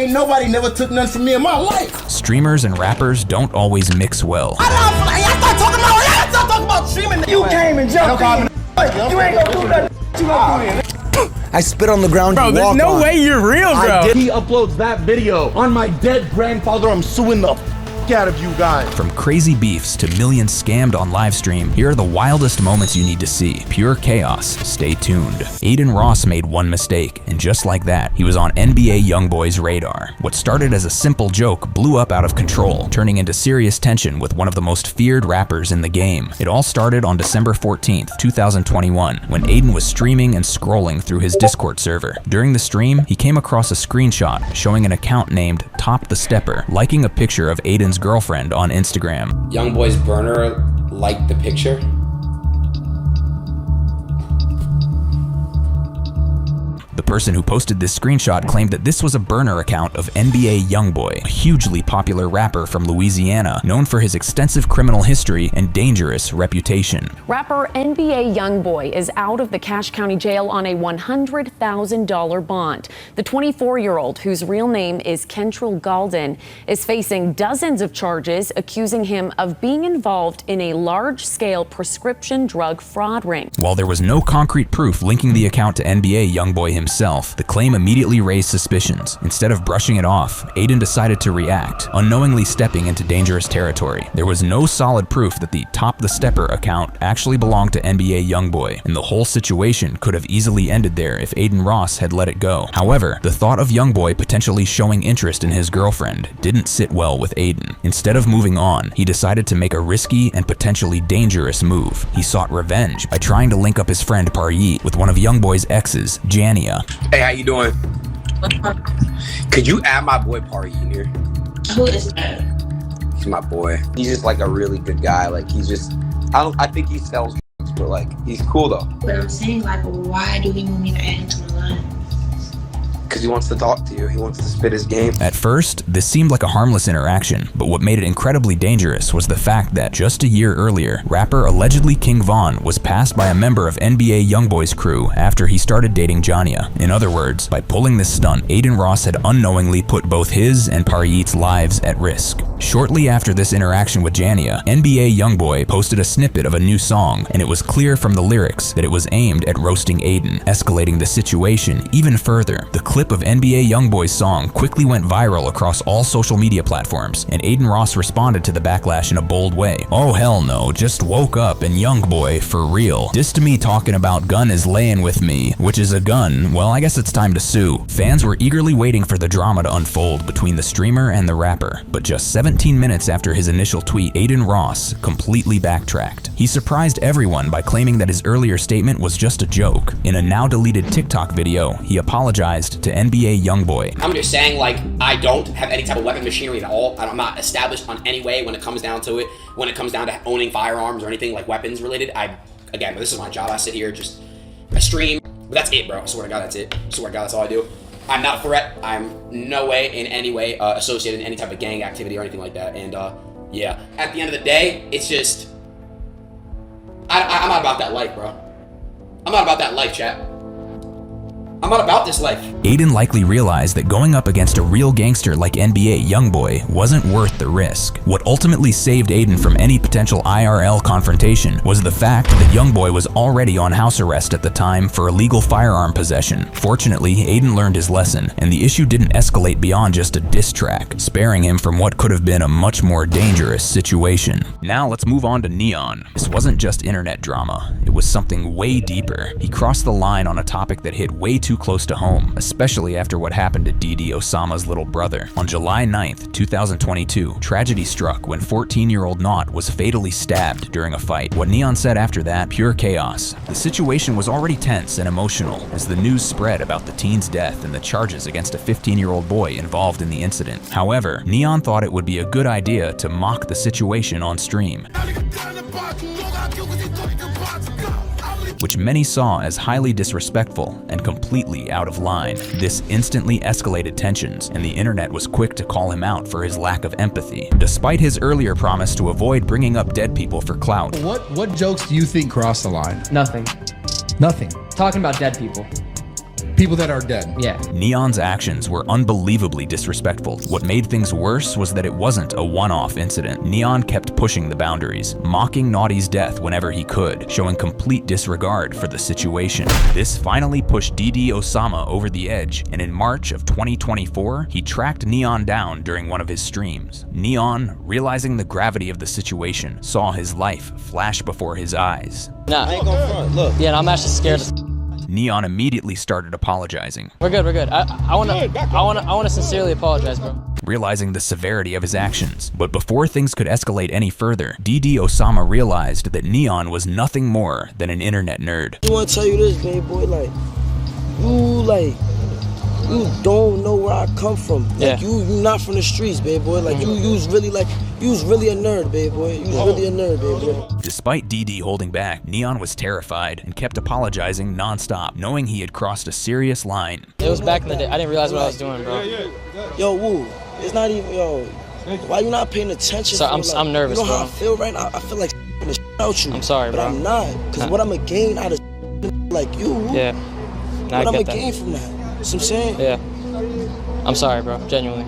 Ain't nobody never took nothing from me in my life. Streamers and rappers don't always mix well. I start talking about streaming. You came and jumped in. You ain't gonna do nothing. You gonna do it. I spit on the ground. Bro, there's no way you're real, bro. He uploads that video on my dead grandfather. I'm suing the out of you guys. From crazy beefs to millions scammed on livestream, here are the wildest moments you need to see. Pure chaos. Stay tuned. Aiden Ross made one mistake, and just like that, he was on NBA YoungBoy's radar. What started as a simple joke blew up out of control, turning into serious tension with one of the most feared rappers in the game. It all started on December 14th, 2021, when Aiden was streaming and scrolling through his Discord server. During the stream, he came across a screenshot showing an account named Top the Stepper liking a picture of Aiden's girlfriend on Instagram. YoungBoy's burner liked the picture. The person who posted this screenshot claimed that this was a burner account of NBA YoungBoy, a hugely popular rapper from Louisiana, known for his extensive criminal history and dangerous reputation. Rapper NBA YoungBoy is out of the Cache County Jail on a $100,000 bond. The 24-year-old, whose real name is Kentrell Galden, is facing dozens of charges accusing him of being involved in a large-scale prescription drug fraud ring. While there was no concrete proof linking the account to NBA YoungBoy himself, the claim immediately raised suspicions. Instead of brushing it off, Aiden decided to react, unknowingly stepping into dangerous territory. There was no solid proof that the Top the Stepper account actually belonged to NBA YoungBoy, and the whole situation could have easily ended there if Aiden Ross had let it go. However, the thought of YoungBoy potentially showing interest in his girlfriend didn't sit well with Aiden. Instead of moving on, he decided to make a risky and potentially dangerous move. He sought revenge by trying to link up his friend Paryeet with one of YoungBoy's exes, Jania. Hey, how you doing? Could you add my boy Party in here? Who is that? He's my boy. He's just like a really good guy. Like he's just, I think he sells drugs, but like he's cool though. But I'm saying like, why do you want me to add him to the line? Because he wants to talk to you. He wants to spit his game. At first, this seemed like a harmless interaction, but what made it incredibly dangerous was the fact that just a year earlier, rapper allegedly King Von was passed by a member of NBA YoungBoy's crew after he started dating Jania. In other words, by pulling this stunt, Aiden Ross had unknowingly put both his and Paryeet's lives at risk. Shortly after this interaction with Jania, NBA YoungBoy posted a snippet of a new song, and it was clear from the lyrics that it was aimed at roasting Aiden, escalating the situation even further. The clip of NBA YoungBoy's song quickly went viral across all social media platforms, and Aiden Ross responded to the backlash in a bold way. "Oh hell no, just woke up and YoungBoy, for real. This to me talking about gun is laying with me, which is a gun, well I guess it's time to sue." Fans were eagerly waiting for the drama to unfold between the streamer and the rapper, but just 17 minutes after his initial tweet, Aiden Ross completely backtracked. He surprised everyone by claiming that his earlier statement was just a joke. In a now deleted TikTok video, he apologized to NBA YoungBoy. I'm just saying, like, I don't have any type of weapon machinery at all. I'm not established on any way when it comes down to it. When it comes down to owning firearms or anything like weapons related, again, this is my job. I sit here, I stream, but that's it, bro. I swear to God, that's it. I swear to God, that's all I do. I'm not a threat. I'm no way, in any way, associated in any type of gang activity or anything like that. And yeah, at the end of the day, it's just, I'm not about that life, bro. I'm not about that life, chat. I'm not about this life. Aiden likely realized that going up against a real gangster like NBA YoungBoy wasn't worth the risk. What ultimately saved Aiden from any potential IRL confrontation was the fact that YoungBoy was already on house arrest at the time for illegal firearm possession. Fortunately, Aiden learned his lesson, and the issue didn't escalate beyond just a diss track, sparing him from what could have been a much more dangerous situation. Now let's move on to Neon. This wasn't just internet drama, it was something way deeper. He crossed the line on a topic that hit way too close to home, especially after what happened to DD Osama's little brother. On July 9th, 2022, tragedy struck when 14-year-old Knott was fatally stabbed during a fight. What Neon said after that, pure chaos. The situation was already tense and emotional as the news spread about the teen's death and the charges against a 15-year-old boy involved in the incident. However, Neon thought it would be a good idea to mock the situation on stream, which many saw as highly disrespectful and completely out of line. This instantly escalated tensions, and the internet was quick to call him out for his lack of empathy, despite his earlier promise to avoid bringing up dead people for clout. What jokes do you think crossed the line? Nothing. Nothing. Talking about dead people. people that are dead. Yeah. Neon's actions were unbelievably disrespectful. What made things worse was that it wasn't a one-off incident. Neon kept pushing the boundaries, mocking Naughty's death whenever he could, showing complete disregard for the situation. This finally pushed DD Osama over the edge, and in March of 2024, he tracked Neon down during one of his streams. Neon, realizing the gravity of the situation, saw his life flash before his eyes. Nah. I ain't gonna front. Look. Yeah, I'm actually scared. Neon immediately started apologizing. We're good. I wanna sincerely apologize, bro. Realizing the severity of his actions. But before things could escalate any further, DD Osama realized that Neon was nothing more than an internet nerd. I wanna tell you this, baby boy, you don't know where I come from. Like, you not from the streets, baby boy. Like, you was really a nerd, baby boy. You was really a nerd, baby boy. Despite DD holding back, Neon was terrified and kept apologizing nonstop, knowing he had crossed a serious line. It was back in the day. I didn't realize what I was doing, bro. Yo, Woo, it's not even, why you not paying attention? So I'm nervous, bro. You know how bro. I feel right now? I feel like the shit out you. I'm sorry, but bro. I'm not. Because what I'm going to gain out of like you, yeah. What I'm going to gain from that? You know what I'm saying? Yeah. I'm sorry, bro. Genuinely.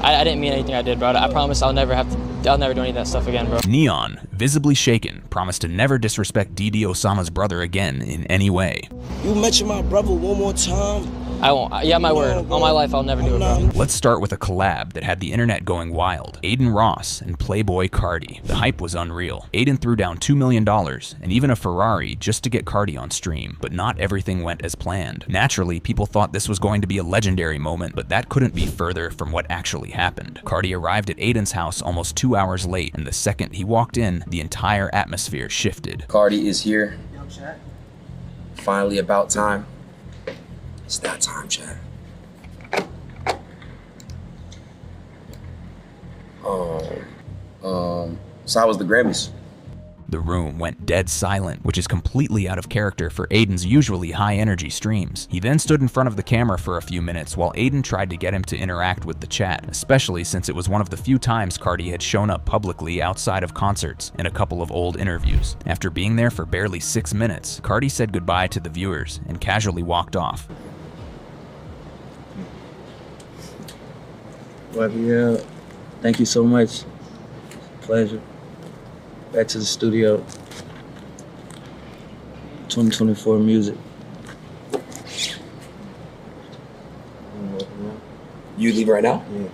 I didn't mean anything I did, bro. I promise I'll never do any of that stuff again, bro. Neon, visibly shaken, promised to never disrespect DD Osama's brother again in any way. You mention my brother one more time. I won't. Yeah, my word. On my life, I'll never do it, bro. Let's start with a collab that had the internet going wild. Aiden Ross and Playboi Carti. The hype was unreal. Aiden threw down $2 million and even a Ferrari just to get Carti on stream, but not everything went as planned. Naturally, people thought this was going to be a legendary moment, but that couldn't be further from what actually happened. Carti arrived at Aiden's house almost 2 hours late, and the second he walked in, the entire atmosphere shifted. Carti is here. Finally about time. It's that time, Chad. So how was the Grammys? The room went dead silent, which is completely out of character for Aiden's usually high-energy streams. He then stood in front of the camera for a few minutes while Aiden tried to get him to interact with the chat, especially since it was one of the few times Carti had shown up publicly outside of concerts in a couple of old interviews. After being there for barely 6 minutes, Carti said goodbye to the viewers and casually walked off. Well, yeah, thank you so much. Pleasure. Back to the studio. 2024 music. You leave right now? Yeah.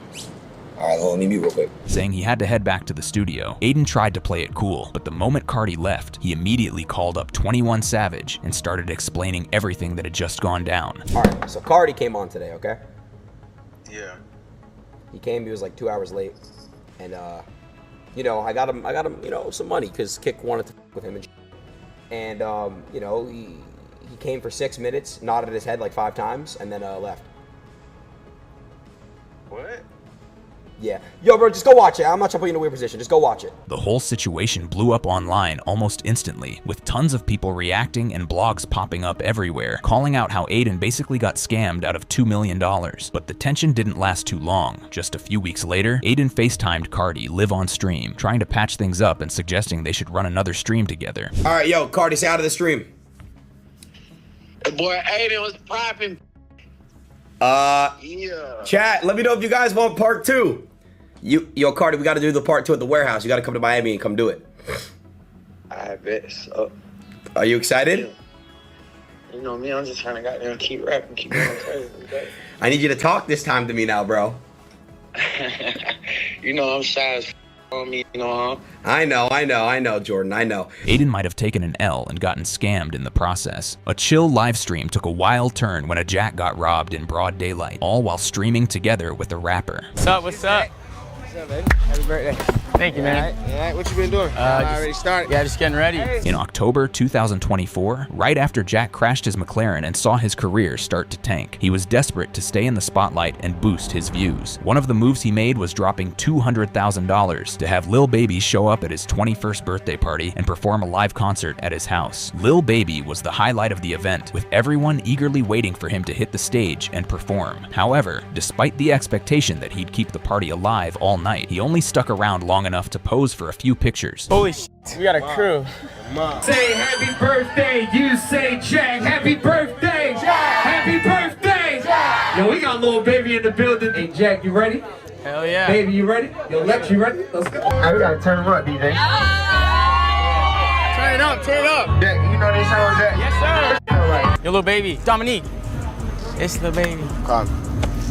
All right, let me mute real quick. Saying he had to head back to the studio, Aiden tried to play it cool, but the moment Carti left, he immediately called up 21 Savage and started explaining everything that had just gone down. All right, so Carti came on today, okay? Yeah. He came, he was like 2 hours late, and you know, I got him, you know, some money because Kick wanted to with him and you know, he came for 6 minutes, nodded his head like 5 times, and then left. What? Yeah. Yo, bro, just go watch it. I'm not trying to put you in a weird position. Just go watch it. The whole situation blew up online almost instantly, with tons of people reacting and blogs popping up everywhere, calling out how Aiden basically got scammed out of $2 million. But the tension didn't last too long. Just a few weeks later, Aiden FaceTimed Carti live on stream, trying to patch things up and suggesting they should run another stream together. All right, yo, Carti, say out of the stream. Boy, Aiden was popping. Yeah. Chat, let me know if you guys want part 2. Yo, Carti, we got to do the part 2 at the warehouse. You got to come to Miami and come do it. I bet so. Are you excited? You know me, I'm just trying to goddamn keep rapping, keep going crazy. Okay? I need you to talk this time to me now, bro. You know I'm shy as on me, you know, huh? I know, Jordan, I know. Aiden might have taken an L and gotten scammed in the process. A chill live stream took a wild turn when a jack got robbed in broad daylight, all while streaming together with a rapper. What's up, what's up? What's up, baby? Happy birthday. Thank you, man. All right. What you been doing? Already started. Yeah, just getting ready. In October 2024, right after Jack crashed his McLaren and saw his career start to tank, he was desperate to stay in the spotlight and boost his views. One of the moves he made was dropping $200,000 to have Lil Baby show up at his 21st birthday party and perform a live concert at his house. Lil Baby was the highlight of the event, with everyone eagerly waiting for him to hit the stage and perform. However, despite the expectation that he'd keep the party alive all night, he only stuck around long enough to pose for a few pictures. Holy shit, we got a crew. Say happy birthday, you say Jack, happy birthday, Jack, happy birthday. Yo, we got little baby in the building. Hey, Jack, you ready? Hell yeah. Baby, you ready? Yo, Lex, you ready? Let's go. All right, we gotta turn him up, DJ. Turn it up, turn it up. Jack, you know they sound, Jack? Yes, sir. All right. Your little baby, Dominique. It's the baby. Come.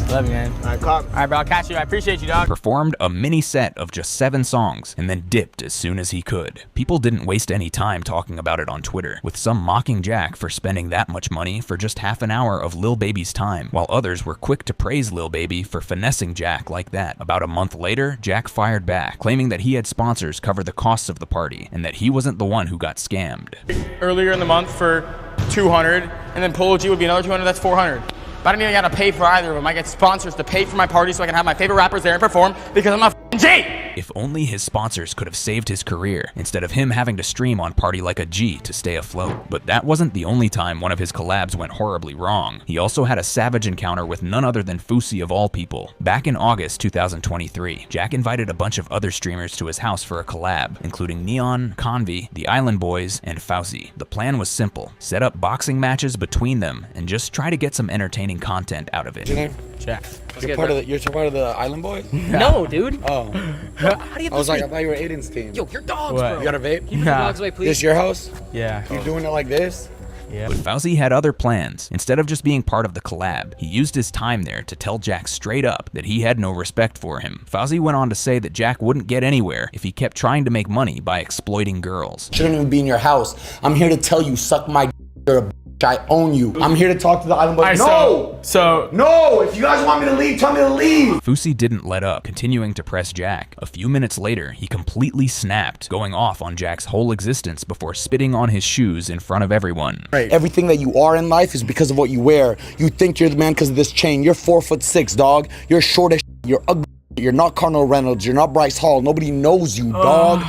Love you, man. All right, come. All right, bro, I'll catch you. I appreciate you, dog. Performed a mini set of just 7 songs and then dipped as soon as he could. People didn't waste any time talking about it on Twitter, with some mocking Jack for spending that much money for just half an hour of Lil Baby's time, while others were quick to praise Lil Baby for finessing Jack like that. About a month later, Jack fired back, claiming that he had sponsors cover the costs of the party and that he wasn't the one who got scammed. Earlier in the month for 200, and then Polo G would be another 200, that's 400. But I don't even gotta pay for either of them. I get sponsors to pay for my party so I can have my favorite rappers there and perform because I'm a f***ing G! If only his sponsors could have saved his career, instead of him having to stream on Party Like a G to stay afloat. But that wasn't the only time one of his collabs went horribly wrong. He also had a savage encounter with none other than Fousey of all people. Back in August 2023, Jack invited a bunch of other streamers to his house for a collab, including Neon, Convi, the Island Boys, and Fousey. The plan was simple: set up boxing matches between them and just try to get some entertaining content out of it. What's your name? Jack. You're part of the Island Boy? No, dude. Oh. How do you I was like, I thought you were Aiden's team. Yo, you're dogs, What? bro. You got a vape? Keep the dogs away, please. This your house? Yeah. You doing it like this? Yeah. But Fousey had other plans. Instead of just being part of the collab, he used his time there to tell Jack straight up that he had no respect for him. Fousey went on to say that Jack wouldn't get anywhere if he kept trying to make money by exploiting girls. Shouldn't even be in your house. I'm here to tell you, suck my d. You're a bitch. I own you. I'm here to talk to the Island Boys. Right, No, if you guys want me to leave, tell me to leave. Fousey didn't let up, continuing to press Jack. A few minutes later, he completely snapped, going off on Jack's whole existence before spitting on his shoes in front of everyone. Right. Everything that you are in life is because of what you wear. You think you're the man because of this chain. You're 4'6", dog. You're short as shit. You're ugly. You're not Cardinal Reynolds. You're not Bryce Hall. Nobody knows you, dog.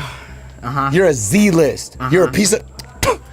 You're a Z-list. You're a piece of...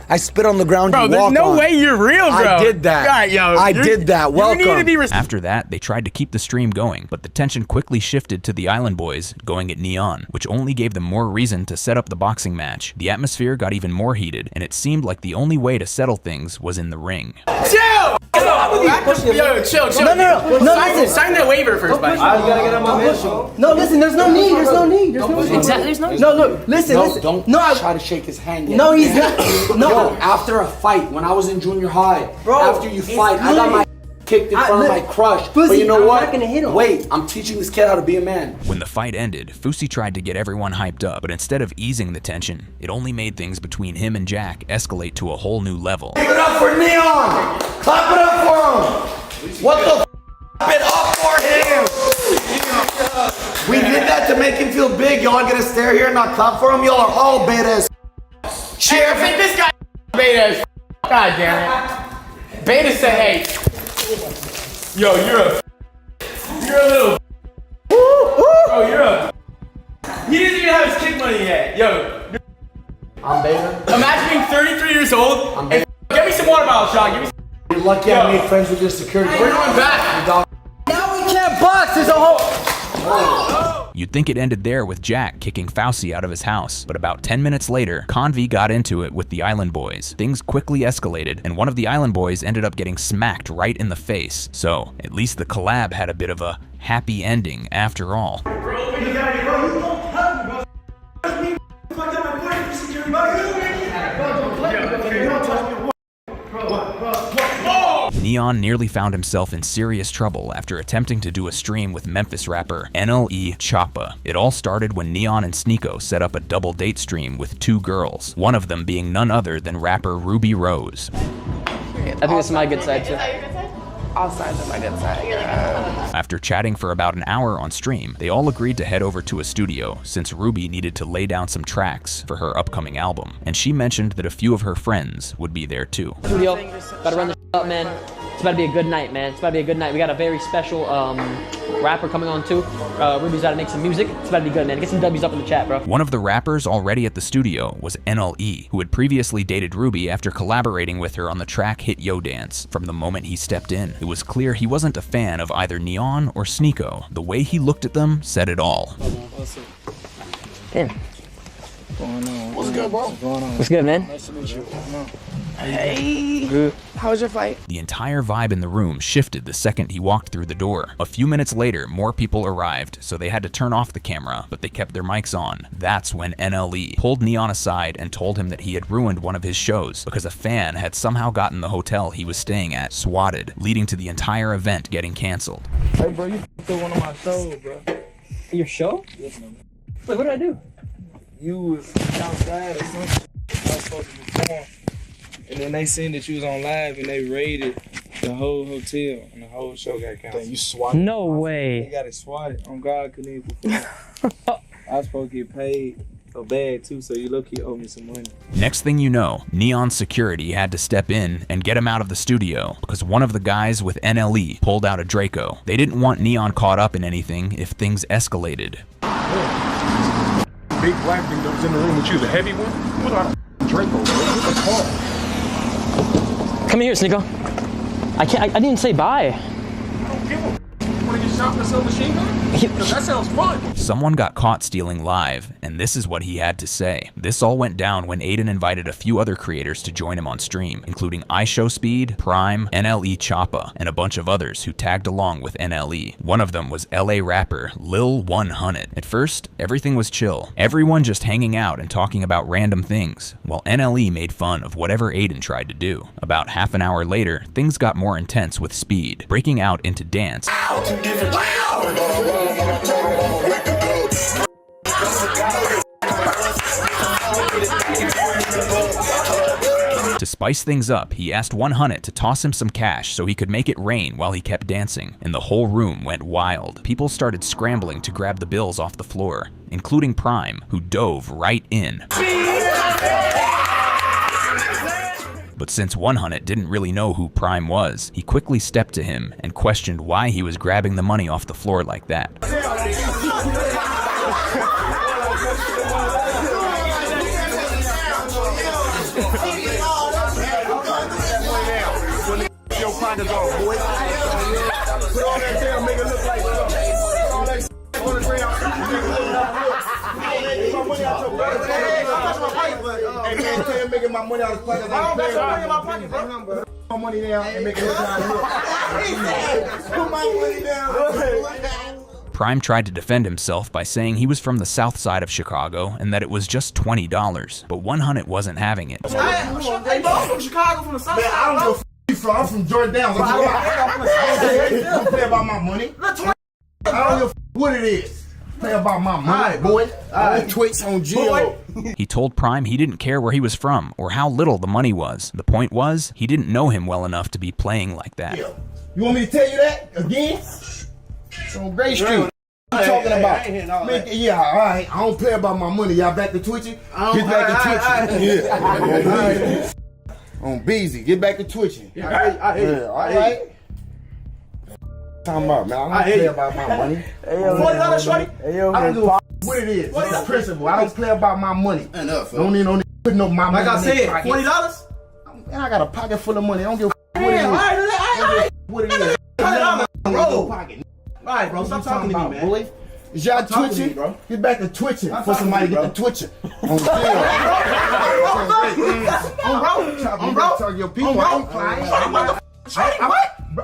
I spit on the ground, bro, you walk on. there's no way you're real, bro. I did that. All right, yo, I did that. Welcome. You need to be After that, they tried to keep the stream going, but the tension quickly shifted to the Island Boys going at Neon, which only gave them more reason to set up the boxing match. The atmosphere got even more heated, and it seemed like the only way to settle things was in the ring. Chill! Yo, chill. No, sign that waiver first, buddy. You gotta get on my mission. No, listen, there's no need. There's no need. Exactly, there's no. No, look, listen. Don't No, try to shake his hand yet. No, he's not. No. Yo, after a fight, when I was in junior high, Bro, after you it's fight, I got good. my kicked in front of my crush. But Fousey, you know I'm what? not gonna hit him. Wait, I'm teaching this kid how to be a man. When the fight ended, Fousey tried to get everyone hyped up, but instead of easing the tension, it only made things between him and Jack escalate to a whole new level. Give it up for Neon! Clap it up for him! What the f***? Clap it up for him! We did that to make him feel big. Y'all gonna stare here and not clap for him? Y'all are all beta as Cheer. I think this guy beta as God damn it. Beta said, hey. Yo, you're a little. Oh, you're a. He doesn't even have his kick money yet. Yo. I'm beta. Imagine being 33 years old and get me some water bottle, Sean. Give me some. You're lucky I made friends with your security. We're going back. Now we can't box. There's a whole. You'd think it ended there with Jack kicking Fousey out of his house, but about 10 minutes later, Convi got into it with the Island Boys. Things quickly escalated, and one of the Island Boys ended up getting smacked right in the face. So, at least the collab had a bit of a happy ending after all. Neon nearly found himself in serious trouble after attempting to do a stream with Memphis rapper NLE Choppa. It all started when Neon and Sneeko set up a double date stream with 2 girls, one of them being none other than rapper Ruby Rose. I think this is my good side too. All sides of my good side. After chatting for about an hour on stream, they all agreed to head over to a studio since Ruby needed to lay down some tracks for her upcoming album, and she mentioned that a few of her friends would be there too. Studio, gotta run the up, man. It's about to be a good night, man. It's about to be a good night. We got a very special rapper coming on too. Ruby's about to make some music. It's about to be good, man. Get some W's up in the chat, bro. One of the rappers already at the studio was NLE, who had previously dated Ruby after collaborating with her on the track hit Yo Dance. From the moment he stepped in, it was clear he wasn't a fan of either Neon or Sneeko. The way he looked at them said it all. Damn. What's good, bro? What's good, man? Nice to meet you. Hey. Good. How was your fight? The entire vibe in the room shifted the second he walked through the door. A few minutes later, more people arrived, so they had to turn off the camera, but they kept their mics on. That's when NLE pulled Neon aside and told him that he had ruined one of his shows because a fan had somehow gotten the hotel he was staying at swatted, leading to the entire event getting canceled. Hey, bro, you f***ed one of my shows, bro. Your show? Yes, man. Wait, what did I do? You was outside or some shit. I was supposed to perform. And then they seen that you was on live and they raided the whole hotel and the whole show got canceled. You swatted? No way. They got it swatted. On God, couldn't even perform. I was supposed to get paid a bag too, so you low-key owe me some money. Next thing you know, Neon's security had to step in and get him out of the studio because one of the guys with NLE pulled out a Draco. They didn't want Neon caught up in anything if things escalated. Big black dude that was in the room with you, the heavy one? What a Draco, bro. What's the call? Come here, Sneeko. I didn't even say bye. I don't give a You want to get shot with a machine gun? Because that sounds fun. Someone got caught stealing live, and this is what he had to say. This all went down when Aiden invited a few other creators to join him on stream, including iShowSpeed, Prime, NLE Choppa, and a bunch of others who tagged along with NLE. One of them was LA rapper NLE One Hunet. At first, everything was chill. Everyone just hanging out and talking about random things, while NLE made fun of whatever Aiden tried to do. About half an hour later, things got more intense with Speed, breaking out into dance. To spice things up, he asked One Hunet to toss him some cash so he could make it rain while he kept dancing, and the whole room went wild. People started scrambling to grab the bills off the floor, including Prime, who dove right in. But since One Hunet didn't really know who Prime was, he quickly stepped to him and questioned why he was grabbing the money off the floor like that. Making my money out of pocket. My money down and make it look Put my money down. Prime tried to defend himself by saying he was from the south side of Chicago and that it was just $20, but One Hunet wasn't having it. Hey, I'm from Chicago, from the south side. I don't know from. I'm from Jordan. I don't play about my money. I don't know what it is. Play about my money, boy. Twitch on Geo. He told Prime he didn't care where he was from or how little the money was. The point was, he didn't know him well enough to be playing like that. You want me to tell you that again? It's on Gray Street. What you talking about? Yeah, all right. I don't play about my money. Y'all back to twitching? Get back to twitching. Yeah. On Beezy, get back to twitching. I hear you. All right. Talking about, man. I don't play about my money. $40, shorty? I don't give a what it is. It's the principle. I don't play about my money. Enough. Don't need no putting up my money. Like I said, $40? Man, I got a pocket full of money. I don't give a what it is. All right. What it is. $100, bro. All right, bro. Stop talking to me, man. Boy. Is y'all twitching? Bro. Get back to twitching before somebody get to twitching. On bro. Talk your people.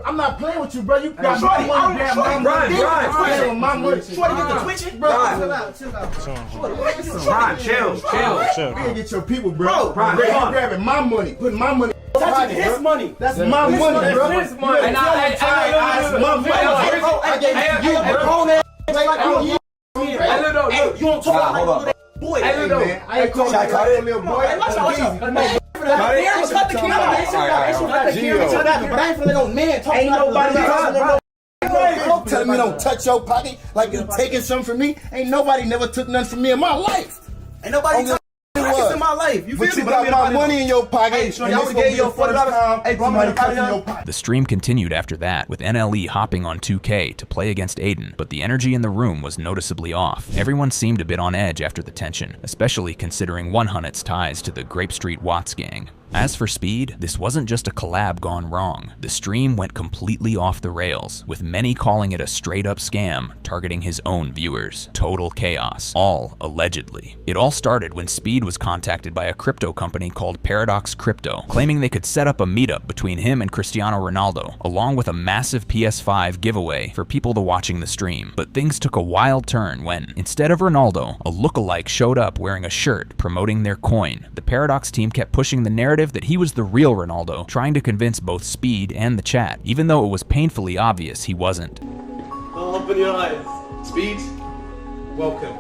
I'm not playing with you, bro. You got my money. My money. Shorty get the twitching, bro. Chill out. Chill. We can get your people, bro. They grabbing my money, putting my money. Touching his money. That's my money, bro. That's my money. I gave it to you, bro. You don't talk like that boy. Hey, man. I ain't calling you a little boy. Watch out. But I ain't finna no man talking. Ain't nobody telling me don't touch your pocket like you taking something from me. Ain't nobody never took nothing from me in my life. Ain't nobody took pockets in my life. You feel me? But you got my money in your pocket. Hey, I would have gave you $40. Hey, bro, money in your pocket. The stream continued after that, with NLE hopping on 2K to play against Aiden, but the energy in the room was noticeably off. Everyone seemed a bit on edge after the tension, especially considering One Hunet's ties to the Grape Street Watts gang. As for Speed, this wasn't just a collab gone wrong. The stream went completely off the rails, with many calling it a straight-up scam targeting his own viewers. Total chaos, all allegedly. It all started when Speed was contacted by a crypto company called Paradox Crypto, claiming they could set up a meetup between him and Cristiano Ronaldo, along with a massive PS5 giveaway for people to watching the stream. But things took a wild turn when, instead of Ronaldo, a lookalike showed up wearing a shirt promoting their coin. The Paradox team kept pushing the narrative that he was the real Ronaldo, trying to convince both Speed and the chat, even though it was painfully obvious he wasn't. Open your eyes. Speed, welcome.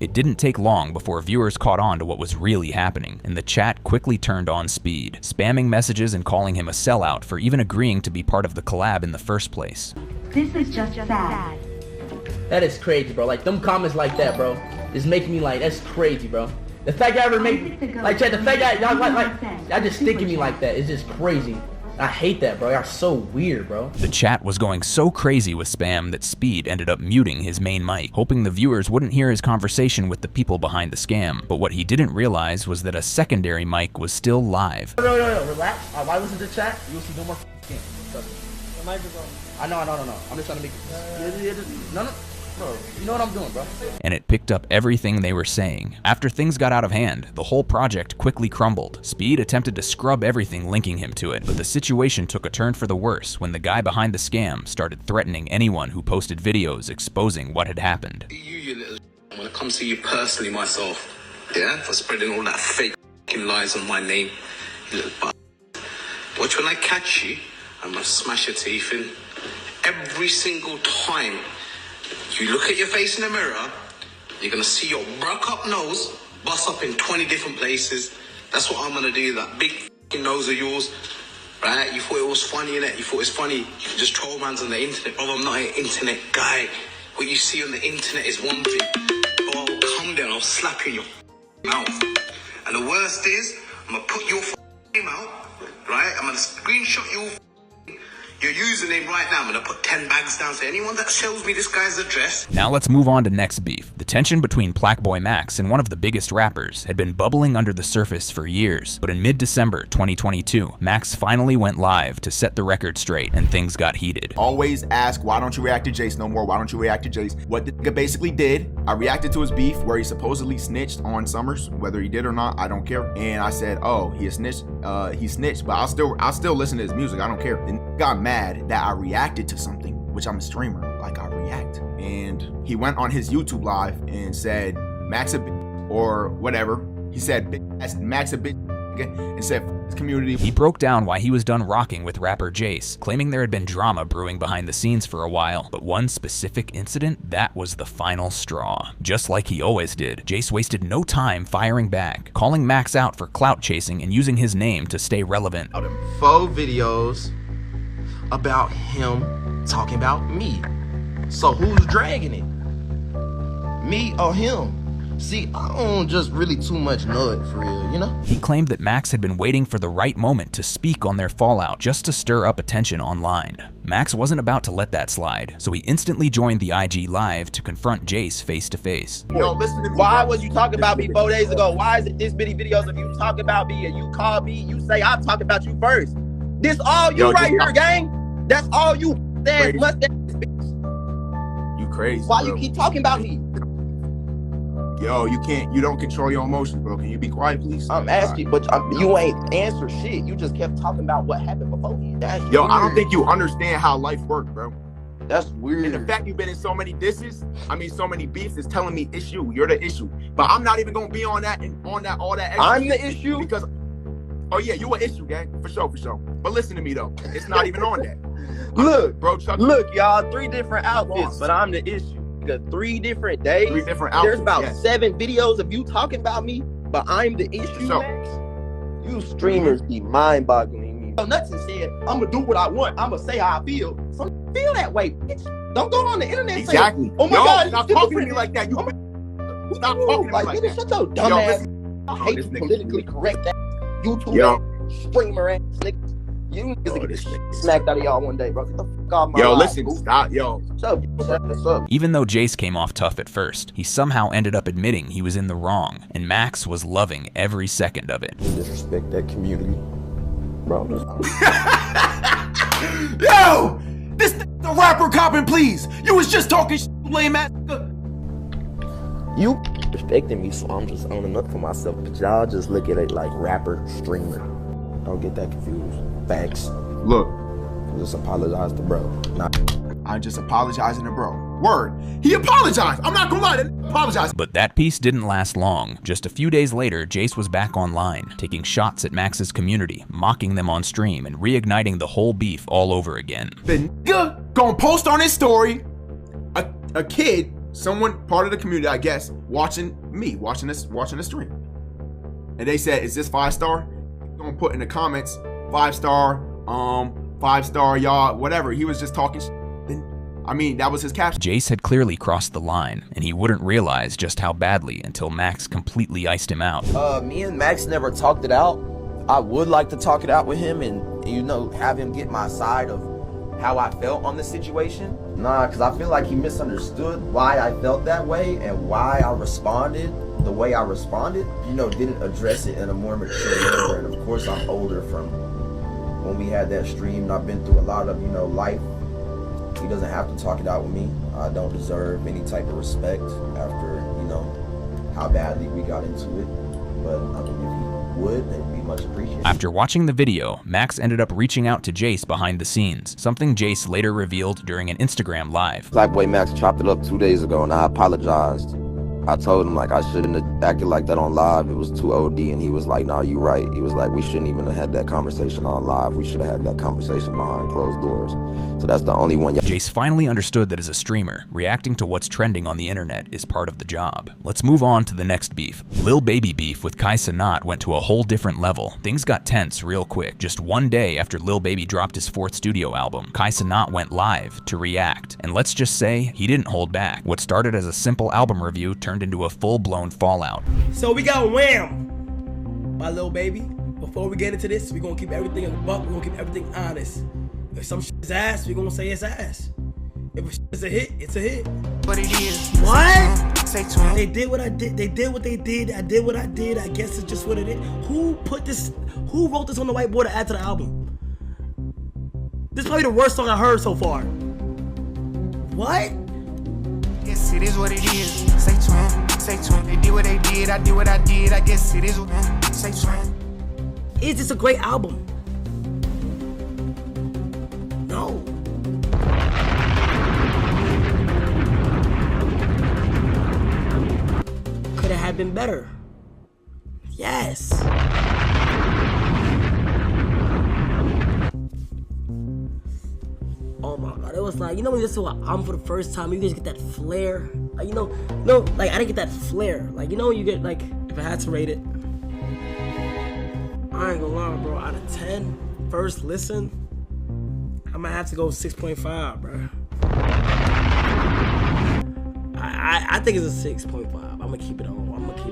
It didn't take long before viewers caught on to what was really happening, and the chat quickly turned on Speed, spamming messages and calling him a sellout for even agreeing to be part of the collab in the first place. This is just bad. That is crazy, bro. Like, them comments like that, bro, is making me like, that's crazy, bro. The fact y'all ever make, like, chat, the fact y'all, y'all just sticking me like that is just crazy. I hate that, bro. Y'all so weird, bro. The chat was going so crazy with spam that Speed ended up muting his main mic, hoping the viewers wouldn't hear his conversation with the people behind the scam. But what he didn't realize was that a secondary mic was still live. No, relax. Why listen to the chat? You'll see no more scam. The microphone. I know. I'm just trying to make it. No. Bro, you know what I'm doing, bro. And it picked up everything they were saying. After things got out of hand, the whole project quickly crumbled. Speed attempted to scrub everything linking him to it, but the situation took a turn for the worse when the guy behind the scam started threatening anyone who posted videos exposing what had happened. You little when it comes to you personally, myself, yeah, for spreading all that fake lies on my name, you little watch when I catch you, I'm gonna smash your teeth in. Every single time you look at your face in the mirror, you're gonna see your broke up nose bust up in 20 different places. That's what I'm gonna do, that big f***ing nose of yours, right? You thought it was funny, innit? You thought it's funny, you can just troll mans on the internet. Bro, I'm not an internet guy. What you see on the internet is one thing. Oh, I'll come there and I'll slap you in your mouth. And the worst is, I'm gonna put your name out, right? I'm gonna screenshot your username right now. I'm gonna put 10 bags down to anyone that shows me this guy's address. Now let's move on to next beef. The tension between Plaqueboymax and one of the biggest rappers had been bubbling under the surface for years, but in mid-December 2022, Max finally went live to set the record straight and things got heated. Always ask, why don't you react to Jace no more? Why don't you react to Jace? What the nigga basically did, I reacted to his beef where he supposedly snitched on Summers, whether he did or not, I don't care. And I said, oh, he snitched, but I'll still listen to his music, I don't care. The nigga got mad that I reacted to something, which I'm a streamer, like I react. And he went on his YouTube live and said, Max a bitch, or whatever. He said, Max a bitch, and said, his community. He broke down why he was done rocking with rapper Jace, claiming there had been drama brewing behind the scenes for a while, but one specific incident, that was the final straw. Just like he always did, Jace wasted no time firing back, calling Max out for clout chasing and using his name to stay relevant. 4 videos about him talking about me. So who's dragging it? Me or him? See, I don't just really too much know it for real, you know? He claimed that Max had been waiting for the right moment to speak on their fallout just to stir up attention online. Max wasn't about to let that slide, so he instantly joined the IG live to confront Jace face to face. Yo, listen to me. Why was you talking about me 4 days ago? Why is it this many videos of you talking about me and you call me, you say I'm talking about you first? This all you right here, gang? That's all you mustache, bitch. You crazy, Why bro. you keep talking about me? Yo, you don't control your emotions, bro. Can you be quiet, please? I'm asking, but you ain't answer shit. You just kept talking about what happened before me. That's Yo, weird. I don't think you understand how life works, bro. That's weird. And the fact you've been in so many disses, so many beefs, is telling me it's you. You're the issue. But I'm not even gonna be on that and all that extra. I'm the issue? Because, oh yeah, you an issue, gang. For sure. But listen to me though. It's not even on that. Look, bro, Chuck. Look, y'all, 3 different outfits, but I'm the issue. 3 different days. 3 different outfits. There's about 7 videos of you talking about me, but I'm the issue, Max. You streamers be mind-boggling me. Nuts and said, I'm gonna do what I want. I'm gonna say how I feel. So feel that way, bitch. Don't go on the internet exactly. saying, oh my God, stop talking to me like that. Stop talking to me like that. Shut your dumb ass. I hate you politically correct that YouTube streamer ass nigga. You niggas get smacked out of y'all one day, bro. Get the fuck off my Yo, life, listen, boo. stop, yo. What's up? Even though Jace came off tough at first, he somehow ended up admitting he was in the wrong, and Max was loving every second of it. Disrespect that community, bro. Yo, this the rapper copping, please. You was just talking lame ass. You respecting me, so I'm just owning up for myself. But y'all just look at it like rapper, streamer. Don't get that confused. Facts. Look. Just apologize to bro. I'm just apologizing to bro. Word. He apologized. I'm not gonna lie. Apologize. But that piece didn't last long. Just a few days later, Jace was back online, taking shots at Max's community, mocking them on stream, and reigniting the whole beef all over again. The nigga gonna post on his story a kid, someone part of the community, I guess, watching the stream. And they said, is this 5-star? Gonna put in the comments 5-star, 5-star, y'all, whatever. He was just talking I mean, that was his caption. Jace had clearly crossed the line, and he wouldn't realize just how badly until Max completely iced him out. Me and Max never talked it out. I would like to talk it out with him and, you know, have him get my side of how I felt on the situation. Nah, because I feel like he misunderstood why I felt that way and why I responded the way I responded. You know, didn't address it in a more mature manner. And of course, I'm older from when we had that stream, and I've been through a lot of, you know, life. He doesn't have to talk it out with me. I don't deserve any type of respect after, you know, how badly we got into it. But I mean, if he would, it would be much appreciated. After watching the video, Max ended up reaching out to Jace behind the scenes, something Jace later revealed during an Instagram live. Plaqueboymax chopped it up 2 days ago, and I apologized. I told him, like, I shouldn't have acted like that on live. It was too OD, and he was like, nah, you right. He was like, we shouldn't even have had that conversation on live. We should have had that conversation behind closed doors. So that's the only one. Jace finally understood that as a streamer, reacting to what's trending on the internet is part of the job. Let's move on to the next beef. Lil Baby beef with Kai Cenat went to a whole different level. Things got tense real quick. Just one day after Lil Baby dropped his 4th studio album, Kai Cenat went live to react. And let's just say, he didn't hold back. What started as a simple album review turned into a full-blown fallout. So we got Wham by Lil Baby. Before we get into this, we're gonna keep everything in the buck. We're gonna keep everything honest. If some shit is ass, we're gonna say it's ass. If a shit is a hit, it's a hit. But it is. What? They did what I did. They did what they did. I did what I did. I guess it's just what it is. Who put this? Who wrote this on the whiteboard to add to the album? This is probably the worst song I heard so far. What? Yes, it is what it is. Say twin, say twin. They did what they did. I did what I did. I guess it is what say twin. Is this a great album? No. Could it have been better? Yes. Oh my God, it was like, you know when you listen to an album for the first time, you just get that flair. Like, you know, like I didn't get that flair. Like, you know when you get, like, if I had to rate it, I ain't gonna lie, bro, out of 10, first listen, I might have to go 6.5, bro. I think it's a 6.5. I'm gonna keep it on.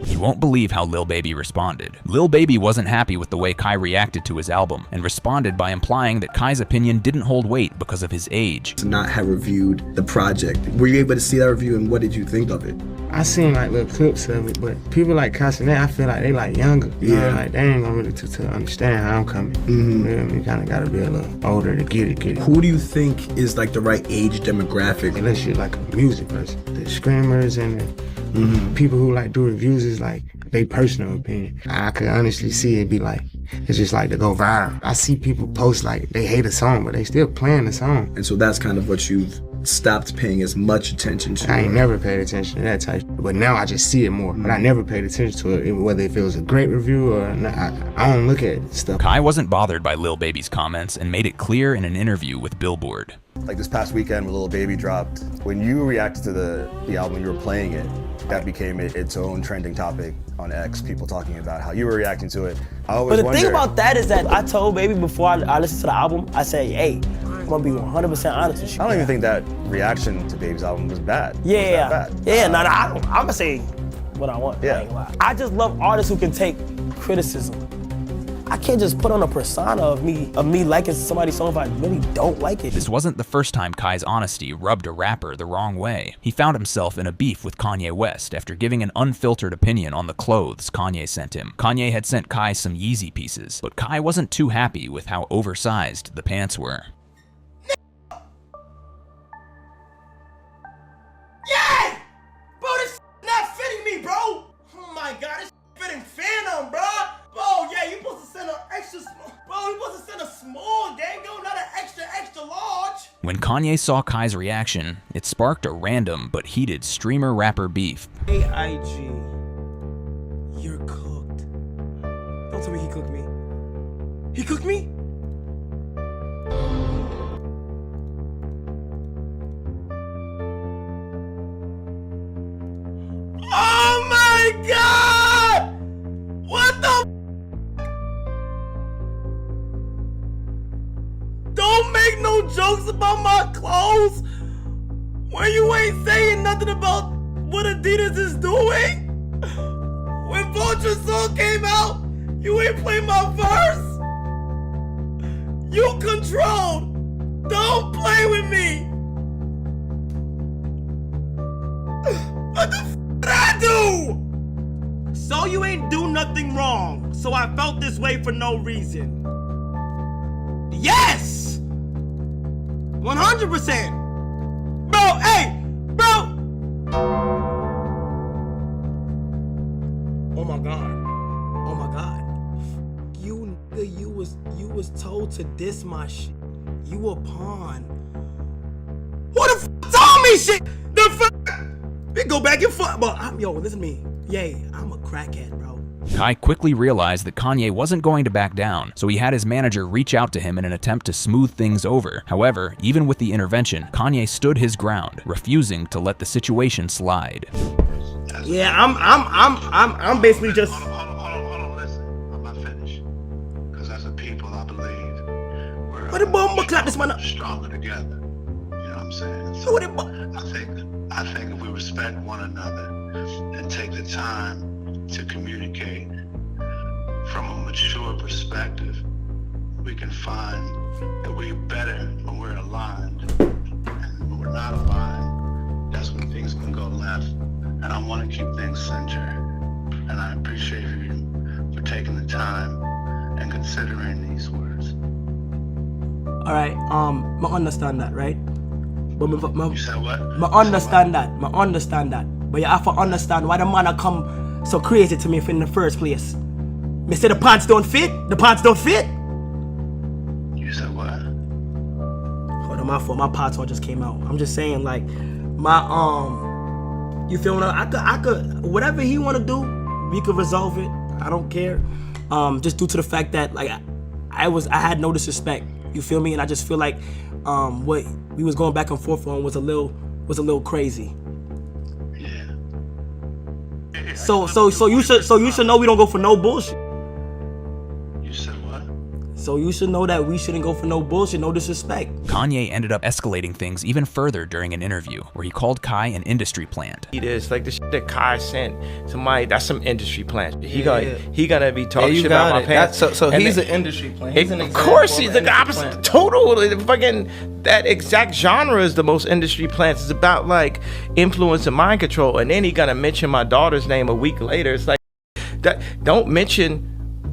You won't believe how Lil Baby responded. Lil Baby wasn't happy with the way Kai reacted to his album and responded by implying that Kai's opinion didn't hold weight because of his age. To not have reviewed the project. Were you able to see that review, and what did you think of it? I seen like little clips of it, but people like Kai Cenat, I feel like they like younger. You know, like they ain't gonna really to understand how I'm coming. You kind of gotta be a little older to get it. Who do you think is like the right age demographic? Unless you're like a music person. The screamers and the people who like do reviews is like their personal opinion. I could honestly see it be like, it's just like to go viral. I see people post like they hate a song, but they still playing the song. And so that's kind of what you've stopped paying as much attention to. I ain't never paid attention to that type, but now I just see it more. But I never paid attention to it, whether if it was a great review or not. I don't look at stuff. Kai wasn't bothered by Lil Baby's comments and made it clear in an interview with Billboard. Like this past weekend when Lil Baby dropped, when you reacted to the album, you were playing it, that became its own trending topic on X, people talking about how you were reacting to it. But the thing about that is that I told Baby before I listened to the album, I said, hey, I'm gonna be 100% honest with you. I don't even think that reaction to Baby's album was bad. Yeah, I'm gonna say what I want. Yeah. I just love artists who can take criticism I can't just put on a persona of me liking somebody's song if I really don't like it. This wasn't the first time Kai's honesty rubbed a rapper the wrong way. He found himself in a beef with Kanye West after giving an unfiltered opinion on the clothes Kanye sent him. Kanye had sent Kai some Yeezy pieces, but Kai wasn't too happy with how oversized the pants were. Yeah! Bro, this not fitting me, bro! Oh my god, this fitting Phantom, bro! Bro, yeah, you supposed to send an extra small. Bro, you supposed to send a small, Dango, not an extra large. When Kanye saw Kai's reaction, it sparked a random but heated streamer-rapper beef. AIG, you're cooked. Don't tell me he cooked me. He cooked me? Oh my god! What the? Don't make no jokes about my clothes when you ain't saying nothing about what Adidas is doing. When Vulture song came out, you ain't play my verse. You controlled. Don't play with me. What the f did I do? So you ain't do nothing wrong. So I felt this way for no reason. Yes! 100%. Bro, hey, bro. Oh my god. Oh my god. You was told to diss my shit. You a pawn. Who the f told me shit? The f. We go back and forth. But yo, listen to me. Yay, I'm a crackhead, bro. Kai quickly realized that Kanye wasn't going to back down, so he had his manager reach out to him in an attempt to smooth things over. However, even with the intervention, Kanye stood his ground, refusing to let the situation slide. Yeah, I'm basically just. Hold on, listen. I'm not finished. Because as a people, I believe we're stronger together. You know what I'm saying? So I think if we respect one another and take the time to communicate from a mature perspective, we can find that we're better when we're aligned. And when we're not aligned, that's when things can go left. And I want to keep things centered. And I appreciate you for taking the time and considering these words. All right, I understand that, right? But you said what? I understand that. But you have to understand why the man a come so crazy to me in the first place. Me say the pants don't fit. The pants don't fit. You said what? Hold on, my fault. My parts all just came out. I'm just saying, like, my you feel me? I could whatever he want to do, we could resolve it. I don't care. Just due to the fact that like I had no disrespect. You feel me? And I just feel like what we was going back and forth on was a little crazy. Yeah. So you should know we don't go for no bullshit. You said what? So you should know that we shouldn't go for no bullshit, no disrespect. Kanye ended up escalating things even further during an interview where he called Kai an industry plant. It is like the shit that Kai sent to my, that's some industry plant. He gonna be talking shit about my pants. So he's an industry plant. He's of course he's the opposite, total, fucking, that exact genre is the most industry plants. It's about like influence and mind control. And then he gonna mention my daughter's name a week later. It's like, that, don't mention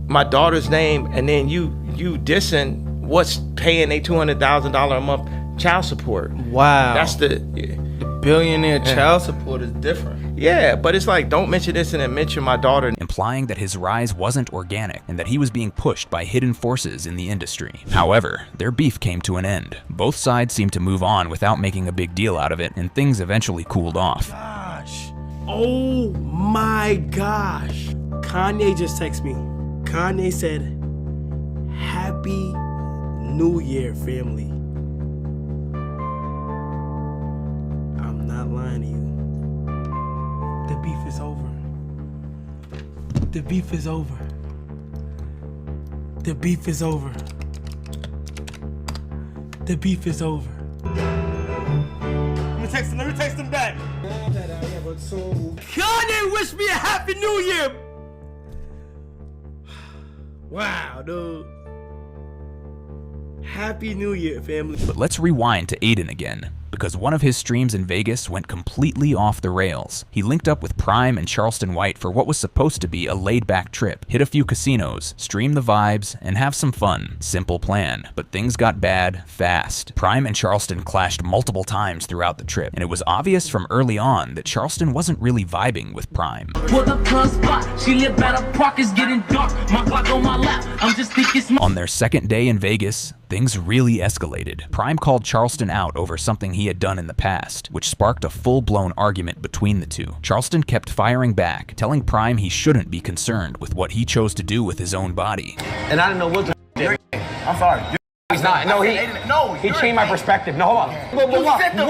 my daughter's name and then you dissing what's paying a $200,000 a month child support. Wow. That's the billionaire child support is different. Yeah, but it's like, don't mention this and then mention my daughter. Implying that his rise wasn't organic and that he was being pushed by hidden forces in the industry. However, their beef came to an end. Both sides seemed to move on without making a big deal out of it, and things eventually cooled off. Gosh. Oh my gosh. Kanye just texted me. Kanye said, "Happy New Year, family." I'm not lying to you. The beef is over. The beef is over. The beef is over. The beef is over. Let me text him back. Kanye wished me a happy new year. Wow, dude. Happy New Year, family. But let's rewind to Aiden again, because one of his streams in Vegas went completely off the rails. He linked up with Prime and Charleston White for what was supposed to be a laid-back trip, hit a few casinos, stream the vibes, and have some fun. Simple plan, but things got bad fast. Prime and Charleston clashed multiple times throughout the trip, and it was obvious from early on that Charleston wasn't really vibing with Prime. On their second day in Vegas, things really escalated. Prime called Charleston out over something he had done in the past, which sparked a full-blown argument between the two. Charleston kept firing back, telling Prime he shouldn't be concerned with what he chose to do with his own body. And I didn't know what the I'm sorry. He's not. No, he changed my perspective. No, hold on. But why you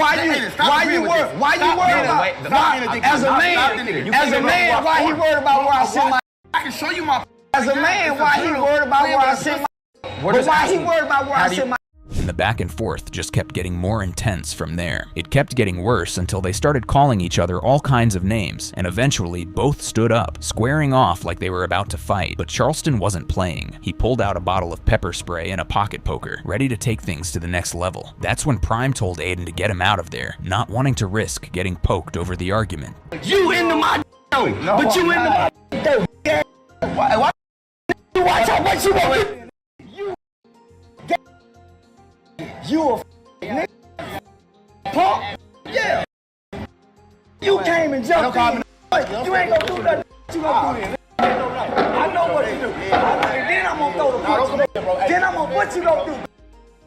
worried about? As a man, why he worried about where I sit my? I can show you my. As a man, why he worried about where I sit my? But why he worried about where I sit my? And the back and forth just kept getting more intense from there. It kept getting worse until they started calling each other all kinds of names, and eventually both stood up, squaring off like they were about to fight. But Charleston wasn't playing. He pulled out a bottle of pepper spray and a pocket poker, ready to take things to the next level. That's when Prime told Aiden to get him out of there, not wanting to risk getting poked over the argument. You into my though, but you into my though. Why you watch out what you want? You a nigga. Punk? Yeah. You came and jumped in. You ain't gonna do nothing. You gonna do this. I know what you do. Then I'm gonna throw the punch. Then I'm gonna, what you gonna do?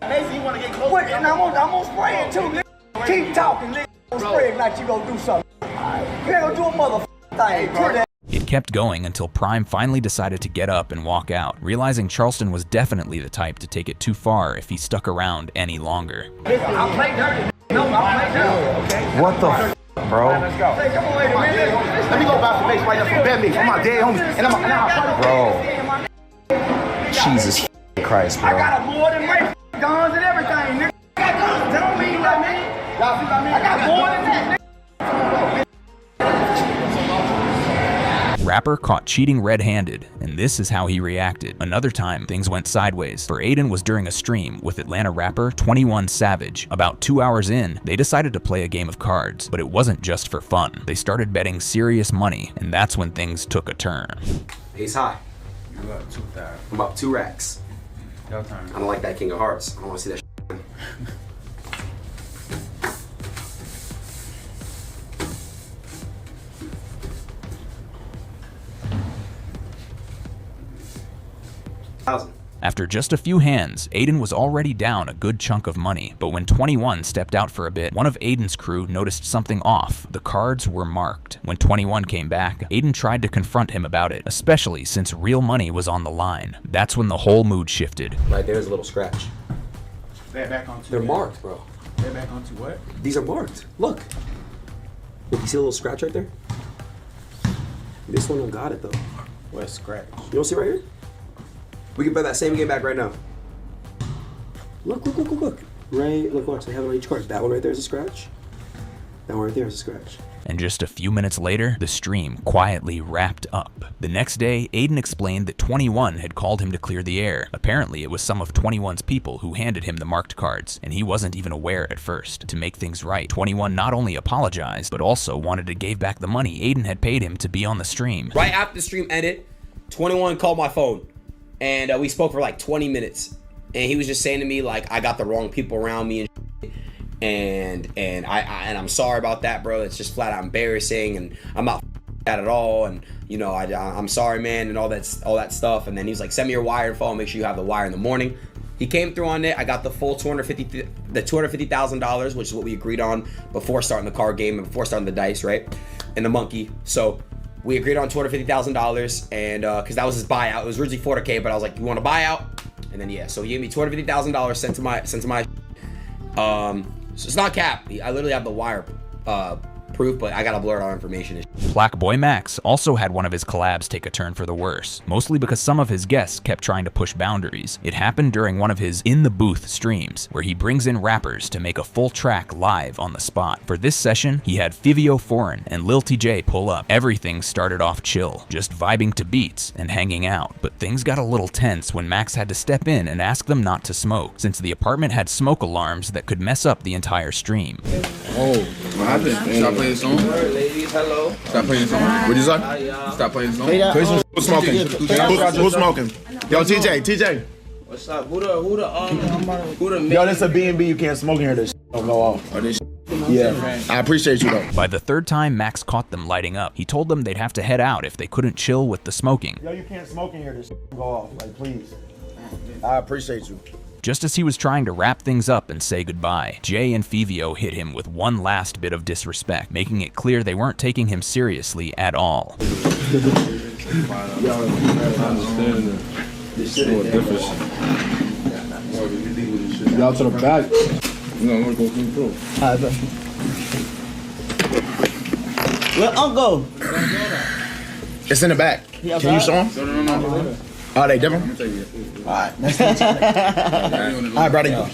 Maybe you wanna get close. And I'm gonna spray it too, nigga. Keep talking, nigga. Spray it like you gonna do something. You ain't gonna do a motherfucking thing. It kept going until Prime finally decided to get up and walk out, realizing Charleston was definitely the type to take it too far if he stuck around any longer. I'll play dirty. No, I'll play dirty, okay? What the f, bro? Let's go. Hey, come on, wait a minute. Let me go back to base right there for bet me. I'm my dead homies. And I'm bro. Jesus Christ, bro. I got more than my guns and everything, nigga. I got guns. That don't mean what I mean. Y'all see what I mean? I got more than that, nigga. Rapper caught cheating red-handed, and this is how he reacted. Another time, things went sideways, for Aiden was during a stream with Atlanta rapper 21 Savage. About 2 hours in, they decided to play a game of cards, but it wasn't just for fun. They started betting serious money, and that's when things took a turn. Ace high. You up 2,000. I'm up 2 racks. Your turn. I don't like that King of Hearts. I don't want to see that shit. After just a few hands, Aiden was already down a good chunk of money, but when 21 stepped out for a bit, one of Aiden's crew noticed something off. The cards were marked. When 21 came back, Aiden tried to confront him about it, especially since real money was on the line. That's when the whole mood shifted. Right there's a little scratch. They're back onto. They're marked, bro. They're back onto what? These are marked. Look. Look, you see a little scratch right there? This one don't got it though. What scratch? You don't see right here? We can bet that same game back right now. Look. Right, look, watch, they have it on each card. That one right there is a scratch. That one right there is a scratch. And just a few minutes later, the stream quietly wrapped up. The next day, Aiden explained that 21 had called him to clear the air. Apparently, it was some of 21's people who handed him the marked cards, and he wasn't even aware at first. To make things right, 21 not only apologized, but also wanted to give back the money Aiden had paid him to be on the stream. Right after the stream ended, 21 called my phone. And we spoke for like 20 minutes, and he was just saying to me like, I got the wrong people around me and I'm sorry about that, bro. It's just flat out embarrassing, and I'm not that at all, and you know, I'm sorry, man, and all that stuff. And then he was like, send me your wire info, make sure you have the wire in the morning. He came through on it. I got the full $250,000, which is what we agreed on before starting the card game and before starting the dice, right? And the monkey. So we agreed on $250,000, and because that was his buyout. It was originally $400K, but I was like, you want a buyout? And then yeah, so he gave me $250,000 sent to my. So it's not cap. I literally have the wire proof, but I gotta blur out information. Plaqueboymax also had one of his collabs take a turn for the worse, mostly because some of his guests kept trying to push boundaries. It happened during one of his In the Booth streams, where he brings in rappers to make a full track live on the spot. For this session, he had Fousey Foreign and Lil TJ pull up. Everything started off chill, just vibing to beats and hanging out, but things got a little tense when Max had to step in and ask them not to smoke, since the apartment had smoke alarms that could mess up the entire stream. Oh, what happened? Stop playing the song? Ladies, hello. Stop playing the song? What'd you say? Stop playing the song? Who's smoking? Who's smoking? Yo, TJ. What's up? Who the Yo, this a B&B. You can't smoke in here. This don't go off. Oh, this yeah, I appreciate you though. By the third time Max caught them lighting up, he told them they'd have to head out if they couldn't chill with the smoking. Yo, you can't smoke in here. This go off. Like, please. I appreciate you. Just as he was trying to wrap things up and say goodbye, Jay and Fousey hit him with one last bit of disrespect, making it clear they weren't taking him seriously at all. I understand that. This shit is different. Y'all to the back. No, I'm gonna go through. Where Uncle? It's in the back. Can you show them? No. Are they different? Alright. Alright, brother.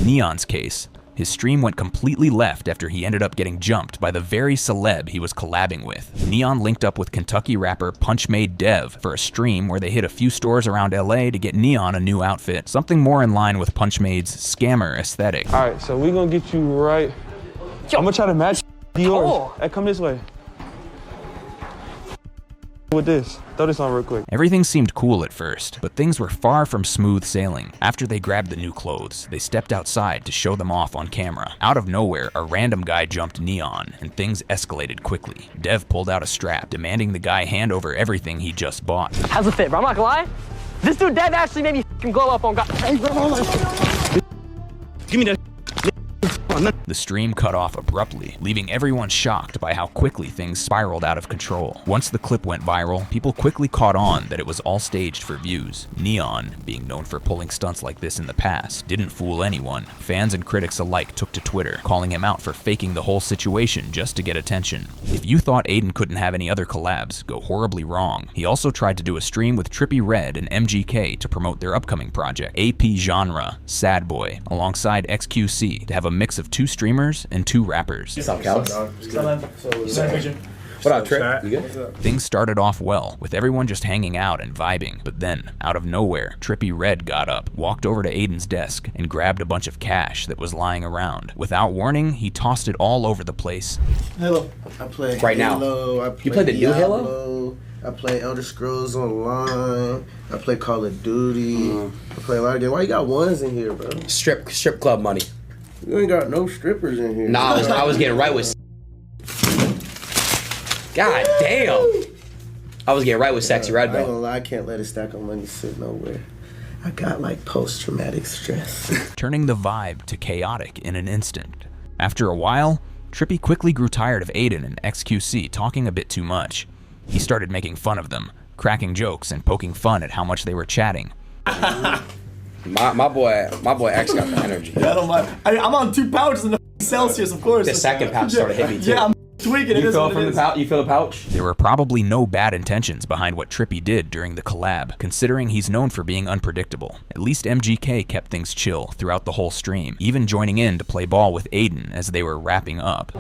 Neon's case. His stream went completely left after he ended up getting jumped by the very celeb he was collabing with. Neon linked up with Kentucky rapper Punchmade Dev for a stream where they hit a few stores around LA to get Neon a new outfit, something more in line with Punchmade's scammer aesthetic. Alright, so we're gonna get you right. I'm gonna try to match yours. Hey, come this way. With this. Throw this on real quick. Everything seemed cool at first, but things were far from smooth sailing. After they grabbed the new clothes, they stepped outside to show them off on camera. Out of nowhere, a random guy jumped Neon, and things escalated quickly. Dev pulled out a strap, demanding the guy hand over everything he just bought. How's it fit, bro? I'm not gonna lie. This dude Dev actually made me f***ing glow up on God. Hey, bro, give me that. The stream cut off abruptly, leaving everyone shocked by how quickly things spiraled out of control. Once the clip went viral, people quickly caught on that it was all staged for views. Neon, being known for pulling stunts like this in the past, didn't fool anyone. Fans and critics alike took to Twitter, calling him out for faking the whole situation just to get attention. If you thought Aiden couldn't have any other collabs, go horribly wrong. He also tried to do a stream with Trippie Redd and MGK to promote their upcoming project, AP Genre, Sad Boy, alongside XQC, to have a mix of 2 streamers and 2 rappers. What's up, Cal? What up, Tripp? You good? Things started off well, with everyone just hanging out and vibing, but then, out of nowhere, Trippie Redd got up, walked over to Aiden's desk, and grabbed a bunch of cash that was lying around. Without warning, he tossed it all over the place. Halo. I play right Halo. Now. I play you play the Diablo. new Halo? I play Elder Scrolls Online. I play Call of Duty. I play a lot of games. Why you got ones in here, bro? Strip club money. You ain't got no strippers in here. Nah, I was getting right with. God damn. I was getting right with Sexy Red, bro. I ain't gonna lie, I can't let a stack of money sit nowhere. I got like post-traumatic stress. Turning the vibe to chaotic in an instant. After a while, Trippie quickly grew tired of Aiden and XQC talking a bit too much. He started making fun of them, cracking jokes and poking fun at how much they were chatting. My boy X got the energy. Yeah, I don't mind. I'm on 2 pouches in the Celsius, of course. The second pouch started hitting me too. Yeah, I'm tweaking. You feel from the pouch? You feel the pouch? There were probably no bad intentions behind what Trippie did during the collab, considering he's known for being unpredictable. At least MGK kept things chill throughout the whole stream, even joining in to play ball with Aiden as they were wrapping up.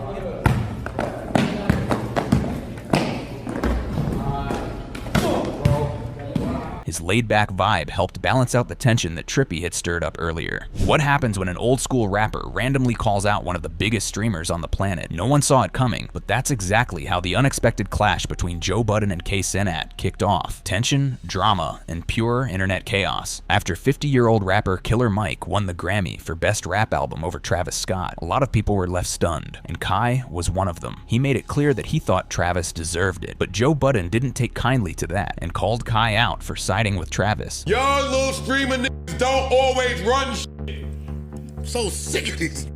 His laid-back vibe helped balance out the tension that Trippie had stirred up earlier. What happens when an old-school rapper randomly calls out one of the biggest streamers on the planet? No one saw it coming, but that's exactly how the unexpected clash between Budden and Kai Cenat kicked off. Tension, drama, and pure internet chaos. After 50-year-old rapper Killer Mike won the Grammy for Best Rap Album over Travis Scott, a lot of people were left stunned, and Kai was one of them. He made it clear that he thought Travis deserved it, but Budden didn't take kindly to that and called Kai out for siding with Travis. Y'all little streamer niggas don't always run shit. I'm so sick of these.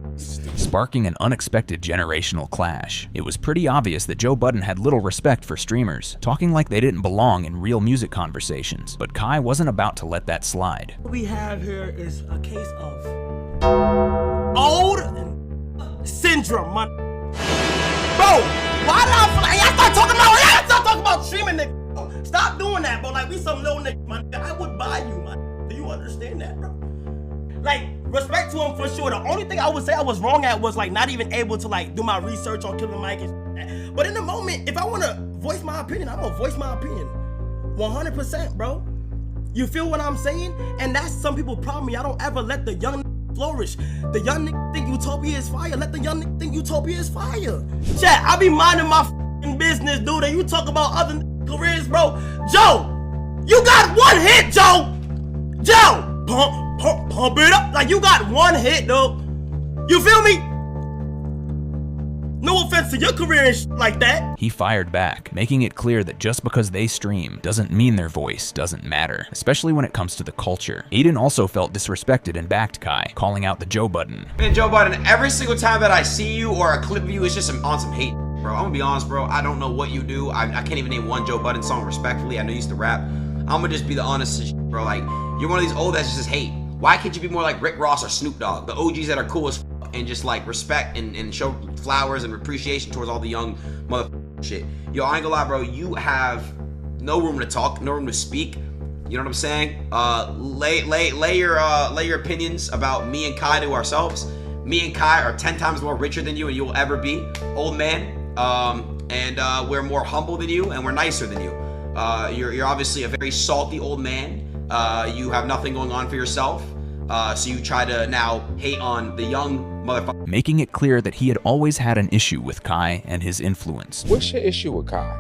Sparking an unexpected generational clash. It was pretty obvious that Budden had little respect for streamers, talking like they didn't belong in real music conversations, but Kai wasn't about to let that slide. What we have here is a case of old syndrome, my bro. why did I feel like y'all start talking about streaming, nigga? Bro. Stop doing that, bro. Like, we some little nigga, my nigga. I would buy you, man. Do you understand that, bro? Like, respect to him for sure. The only thing I would say I was wrong at was like not even able to like do my research on Killer Mike and shit. But in the moment, if I wanna voice my opinion, I'm gonna voice my opinion. 100%, bro. You feel what I'm saying? And that's some people's problem. Y'all don't ever let the young nigga flourish. The young nigga think Utopia is fire. Let the young nigga think Utopia is fire. Chat, I be minding my business, dude, and you talk about other careers, bro. Joe, you got one hit, Joe. Joe, pump it up. Like, you got one hit, dude. You feel me? No offense to your career and shit like that. He fired back, making it clear that just because they stream doesn't mean their voice doesn't matter, especially when it comes to the culture. Aiden also felt disrespected and backed Kai, calling out the Joe Budden. Man, Joe Budden, every single time that I see you or a clip of you, it's just on some hate, bro. I'm gonna be honest, bro. I don't know what you do. I can't even name one Joe Budden song respectfully. I know you used to rap. I'm gonna just be the honest shit, bro. Like, you're one of these old that's just hate. Why can't you be more like Rick Ross or Snoop Dogg? The OGs that are cool as and just like respect and show flowers and appreciation towards all the young motherfucking shit. Yo, I ain't gonna lie, bro. You have no room to talk, no room to speak. You know what I'm saying? Lay your opinions about me and Kai to ourselves. Me and Kai are 10 times more richer than you and you will ever be, old man. And we're more humble than you and we're nicer than you. You're obviously a very salty old man. You have nothing going on for yourself. So you try to now hate on the young motherfucker. Making it clear that he had always had an issue with Kai and his influence. What's your issue with Kai?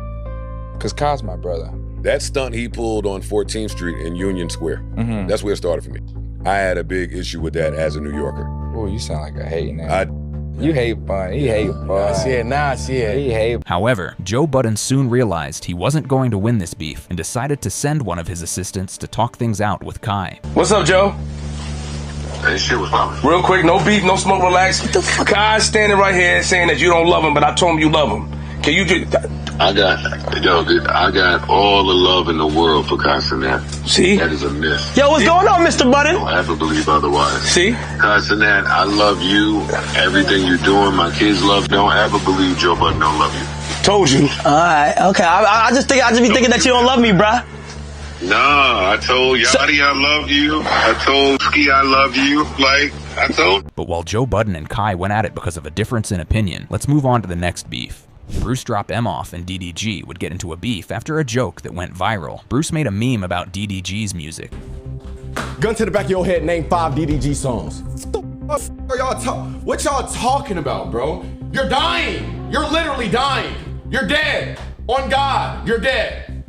Because Kai's my brother. That stunt he pulled on 14th Street in Union Square, that's where it started for me. I had a big issue with that as a New Yorker. Oh, you sound like a hating nigga. You hate fun. He hate fun. I see it. He hate. However, Joe Budden soon realized he wasn't going to win this beef and decided to send one of his assistants to talk things out with Kai. What's up, Joe? Hey, shit, what's poppin'? Real quick, no beef, no smoke, relax. What the fuck? Kai's standing right here saying that you don't love him, but I told him you love him. Can you just... I got all the love in the world for Kai Cenat. See? That is a myth. Yo, what's going on, Mr. Budden? Don't ever believe otherwise. See? Kai Cenat, I love you. Everything you're doing, my kids love. Don't ever believe Joe Budden don't love you. Told you. Alright, okay. I just be thinking that you don't love me, bruh. Nah, I told Yachty I love you. I told Ski I love you. Like, I told. But while Joe Budden and Kai went at it because of a difference in opinion, let's move on to the next beef. Bruce dropped M off and DDG would get into a beef after a joke that went viral. Bruce made a meme about DDG's music. Gun to the back of your head, name 5 DDG songs. What y'all talking about, bro? You're dying. You're literally dying. You're dead. On God, you're dead.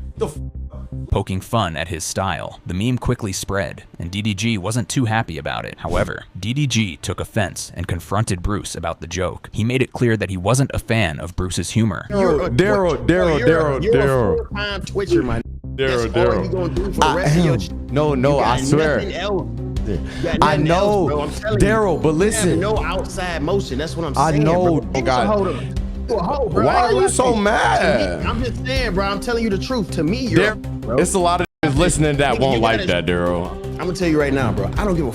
Poking fun at his style, the meme quickly spread, and DDG wasn't too happy about it. However, DDG took offense and confronted Bruce about the joke. He made it clear that he wasn't a fan of Bruce's humor. Daryl. You're a full-time Twitcher, man. That's all you gonna do for the rest of your... No, I swear. I know, Daryl, but listen. No outside motion, that's what I'm saying. I know, bro. God. Why are you so mad? I'm just saying, bro. I'm telling you the truth. To me, you're bro. It's a lot of niggas listening that won't like that, Daryl. I'm gonna tell you right now, bro. I don't give a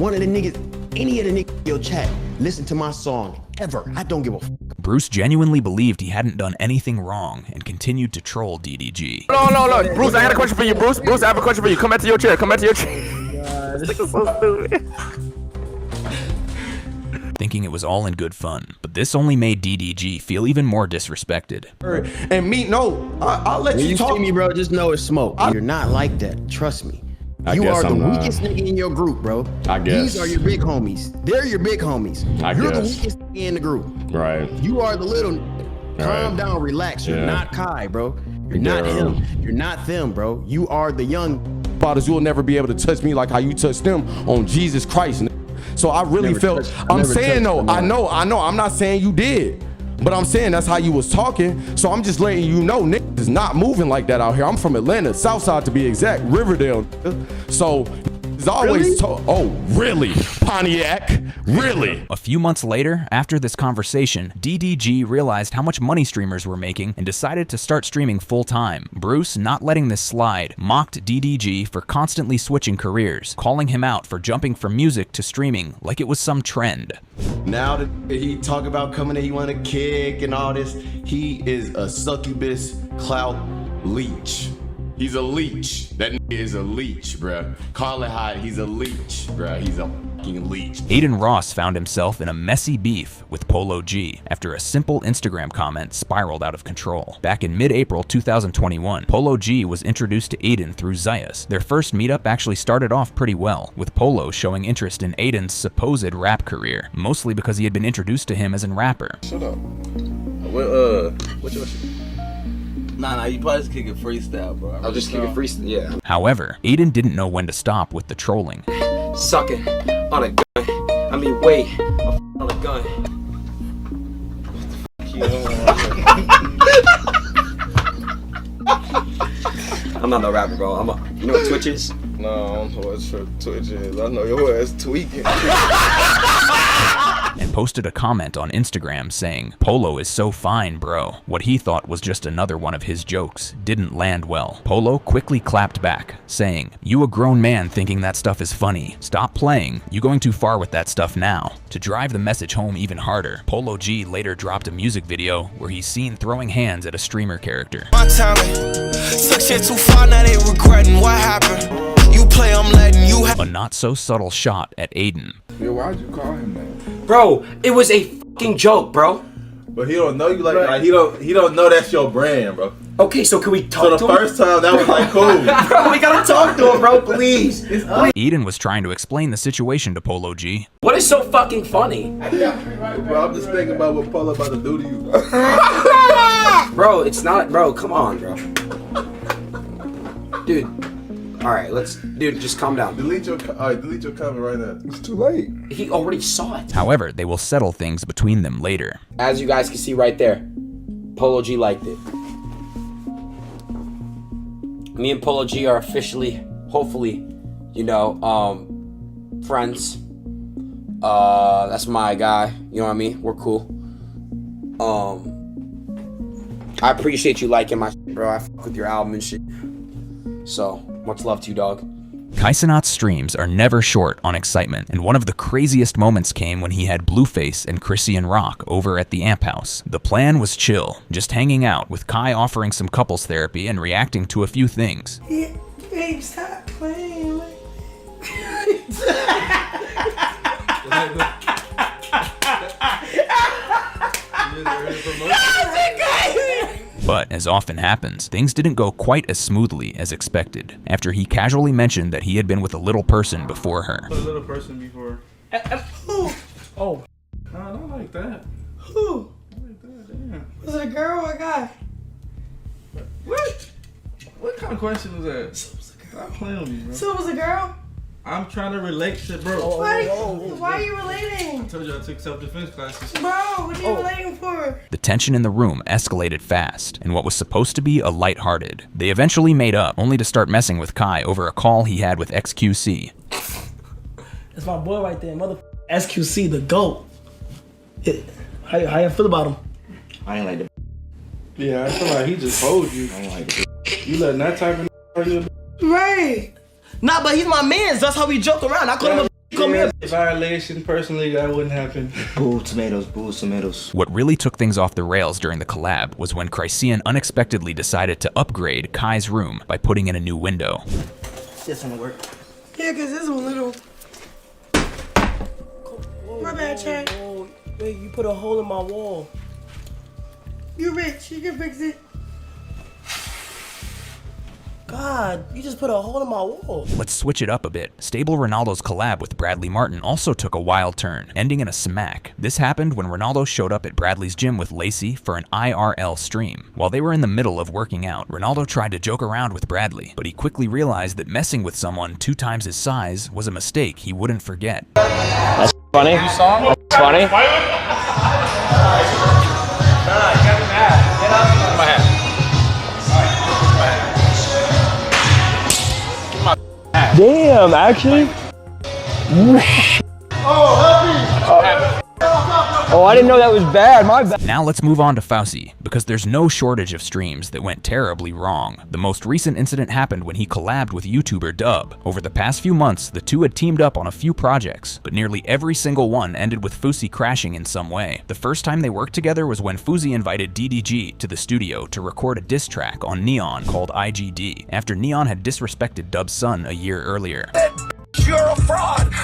one of the niggas, any of the niggas in your chat, listen to my song ever. I don't give a Bruce genuinely believed he hadn't done anything wrong and continued to troll DDG. No. Bruce, I got a question for you, Bruce. I have a question for you. Come back to your chair. This nigga's so stupid. Thinking it was all in good fun, but this only made DDG feel even more disrespected. And me, no, I'll let you talk. See me, bro, just know it's smoke. You're not like that, trust me. You are the weakest nigga in your group, bro. I guess. These are your big homies. They're your big homies. You're the weakest nigga in the group. Right. You are the little calm down, relax. You're not Kai, bro. You're not him. You're not them, bro. You are the young fathers. You'll never be able to touch me like how you touched them on Jesus Christ. So I really felt, I'm saying though, I know, I'm not saying you did, but I'm saying that's how you was talking. So I'm just letting you know, niggas is not moving like that out here. I'm from Atlanta, Southside to be exact, Riverdale. So is always told. Oh, really? Pontiac? Really? A few months later, after this conversation, DDG realized how much money streamers were making and decided to start streaming full-time. Bruce, not letting this slide, mocked DDG for constantly switching careers, calling him out for jumping from music to streaming like it was some trend. Now that he talk about coming in, he want to kick and all this, he is a succubus clout leech. He's a leech. That nigga is a leech, bruh. Call it hot, he's a leech, bruh. He's a fucking leech. Aiden Ross found himself in a messy beef with Polo G after a simple Instagram comment spiraled out of control. Back in mid-April 2021, Polo G was introduced to Aiden through Zayas. Their first meetup actually started off pretty well, with Polo showing interest in Aiden's supposed rap career, mostly because he had been introduced to him as a rapper. Shut up. What's your shit? Nah, you probably just kick a freestyle, bro. I'll just kick a freestyle, yeah. However, Aiden didn't know when to stop with the trolling. Sucking on a gun. I mean, wait, on a gun. I'm not no rapper, bro. You know what Twitch is? No, I don't know what Twitch is. I know your ass tweaking. And posted a comment on Instagram saying, "Polo is so fine, bro." What he thought was just another one of his jokes didn't land well. Polo quickly clapped back, saying, "You a grown man thinking that stuff is funny. Stop playing. You going too far with that stuff now." To drive the message home even harder, Polo G later dropped a music video where he's seen throwing hands at a streamer character. My talent took shit too far, now they regretting what happened. You play, I'm letting you have a not so subtle shot at Aiden. Yo, why'd you call him that? Bro, it was a fucking joke, bro. But he don't know you like that. He don't know that's your brand, bro. Okay, so can we talk to him? So the first time that was like cool. Bro, we gotta talk to him, bro, please. Aiden was trying to explain the situation to Polo G. What is so fucking funny? Bro, I'm just thinking about what Polo about to do to you. Bro, it's not, bro, come on, bro. Dude. Alright, dude, just calm down. Delete your comment right now. It's too late. He already saw it. However, they will settle things between them later. As you guys can see right there, Polo G liked it. Me and Polo G are officially, hopefully, you know, friends. That's my guy, you know what I mean? We're cool. I appreciate you liking my shit, bro. I fuck with your album and shit. So, much love to you, dog. Kai Cenat's streams are never short on excitement, and one of the craziest moments came when he had Blueface and Chrissy Rock over at the Amp House. The plan was chill, just hanging out, with Kai offering some couples therapy and reacting to a few things. Yeah, babe, stop playing. But, as often happens, things didn't go quite as smoothly as expected, after he casually mentioned that he had been with a little person before her. A little person before. Oh. No, not like that. Who? Not like that, damn. Was it a girl or a guy? What kind of question was that? Stop playing with me, bro. So it was a girl? I'm trying to relate to bro. Why are you relating? I told you I took self-defense classes. Bro, what are you relating for? The tension in the room escalated fast, and what was supposed to be a lighthearted. They eventually made up, only to start messing with Kai over a call he had with XQC. That's my boy right there, mother SQC, the GOAT. How you feel about him? I ain't like the. Yeah, I feel like he just told you. I ain't like the. You letting that type of argue? Right. Nah, but he's my man. That's how we joke around. I call him a call me a violation. Personally, that wouldn't happen. Boo tomatoes, boo tomatoes. What really took things off the rails during the collab was when Chrysian unexpectedly decided to upgrade Kai's room by putting in a new window. This one work. Yeah, cause this one little. My bad, Chad. Wait, you put a hole in my wall. You rich, you can fix it. God, you just put a hole in my wall. Let's switch it up a bit. Stable Ronaldo's collab with Bradley Martin also took a wild turn, ending in a smack. This happened when Ronaldo showed up at Bradley's gym with Lacey for an IRL stream. While they were in the middle of working out, Ronaldo tried to joke around with Bradley, but he quickly realized that messing with someone 2 times his size was a mistake he wouldn't forget. That's funny. You saw him? That's funny. Damn. Damn, actually. Oh, I didn't know that was bad. My bad. Now let's move on to Fousey, because there's no shortage of streams that went terribly wrong. The most recent incident happened when he collabed with YouTuber Dub. Over the past few months, the two had teamed up on a few projects, but nearly every single one ended with Fousey crashing in some way. The first time they worked together was when Fousey invited DDG to the studio to record a diss track on Neon called IGD, after Neon had disrespected Dub's son a year earlier. You're a fraud.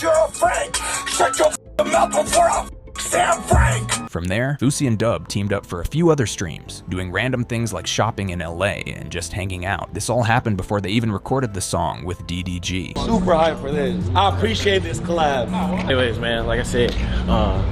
You're a Frank. Shut your mouth before I Sam Frank! From there, Fousey and Dub teamed up for a few other streams, doing random things like shopping in LA and just hanging out. This all happened before they even recorded the song with DDG. Super hype for this. I appreciate this collab. Anyways, man, like I said,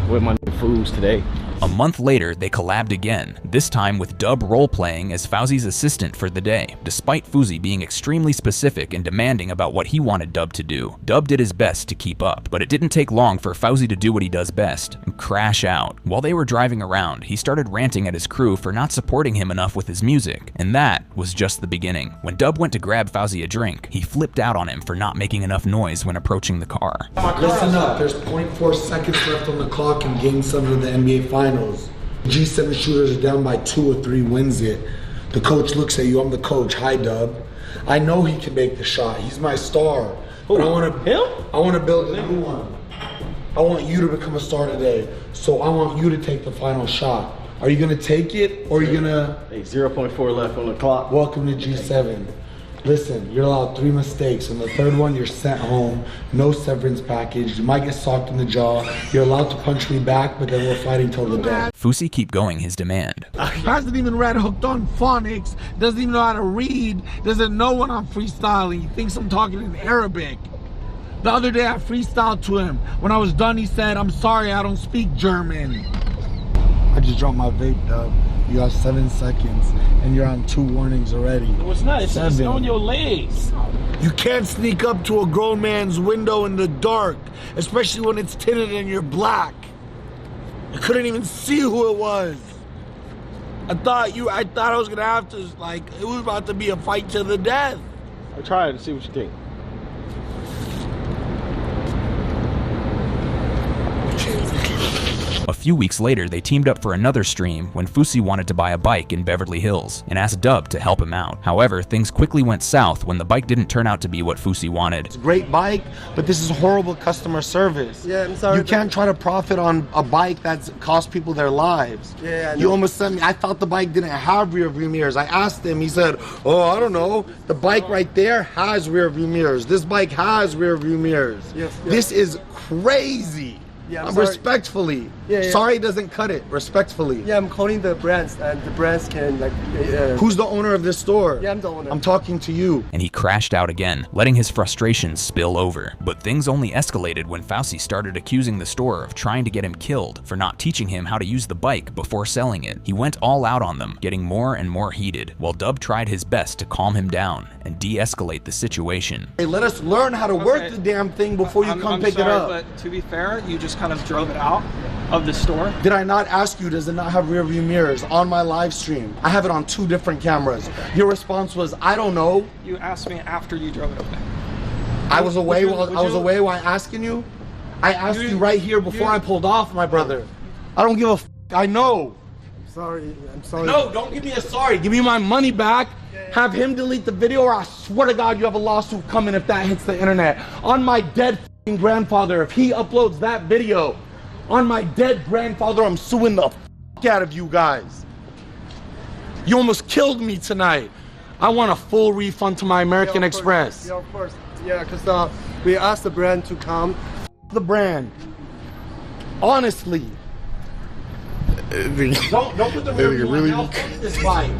with my foods today. A month later, they collabed again, this time with Dub role-playing as Fousey's assistant for the day. Despite Fousey being extremely specific and demanding about what he wanted Dub to do, Dub did his best to keep up. But it didn't take long for Fousey to do what he does best, crash out. While they were driving around, he started ranting at his crew for not supporting him enough with his music. And that was just the beginning. When Dub went to grab Fousey a drink, he flipped out on him for not making enough noise when approaching the car. Listen up, there's 0.4 seconds left on the clock in Game 7 of the NBA Finals. G7 shooters are down by 2 or 3 wins it. The coach looks at you, I'm the coach, hi Dub. I know he can make the shot, he's my star. But I want to build a new one. I want you to become a star today. So I want you to take the final shot. Are you gonna take it or are you gonna? Hey, 0.4 left on the clock. Welcome to G7. Listen, you're allowed 3 mistakes. On the 3rd one, you're sent home. No severance package. You might get socked in the jaw. You're allowed to punch me back, but then we're fighting till the death. Fousey keep going his demand. Hasn't even read Hooked on Phonics. Doesn't even know how to read. Doesn't know when I'm freestyling. He thinks I'm talking in Arabic. The other day, I freestyled to him. When I was done, he said, "I'm sorry, I don't speak German." I just dropped my vape, Dub. You have 7 seconds, and you're on 2 warnings already. No, it's not. It's on your legs. You can't sneak up to a grown man's window in the dark, especially when it's tinted and you're black. I couldn't even see who it was. I thought I was gonna have to, like, it was about to be a fight to the death. I'll try it and see what you think. A few weeks later, they teamed up for another stream when Fousey wanted to buy a bike in Beverly Hills and asked Dub to help him out. However, things quickly went south when the bike didn't turn out to be what Fousey wanted. It's a great bike, but this is horrible customer service. Yeah, I'm sorry. You can't try to profit on a bike that's cost people their lives. Yeah, I know. You almost sent me, I thought the bike didn't have rear view mirrors. I asked him, he said, oh, I don't know. The bike right there has rear view mirrors. This bike has rear view mirrors. Yes. This is crazy. Yeah, I'm sorry. Respectfully. Yeah. Sorry it doesn't cut it. Respectfully. Yeah, I'm calling the brands, and the brands can, like... Who's the owner of this store? Yeah, I'm the owner. I'm talking to you. And he crashed out again, letting his frustrations spill over. But things only escalated when Fousey started accusing the store of trying to get him killed for not teaching him how to use the bike before selling it. He went all out on them, getting more and more heated, while Dub tried his best to calm him down and de-escalate the situation. Hey, let us learn how to work the damn thing before you come pick it up. But to be fair, you just kind of drove it out of the store. Did I not ask you, does it not have rear view mirrors on my live stream? I have it on 2 different cameras. Your response was, I don't know. You asked me after you drove it over there. I was away while asking you? I asked you right here before I pulled off, my brother. I don't give a f. I know. I'm sorry. No, don't give me a sorry. Give me my money back. Have him delete the video, or I swear to God you have a lawsuit coming if that hits the internet. On my dead grandfather, if he uploads that video, on my dead grandfather, I'm suing the f out of you guys. You almost killed me tonight. I want a full refund to my American Express. Yeah, of course. Yeah, because we asked the brand to come. F the brand. Honestly. Don't put the rear view on. Look at this bike.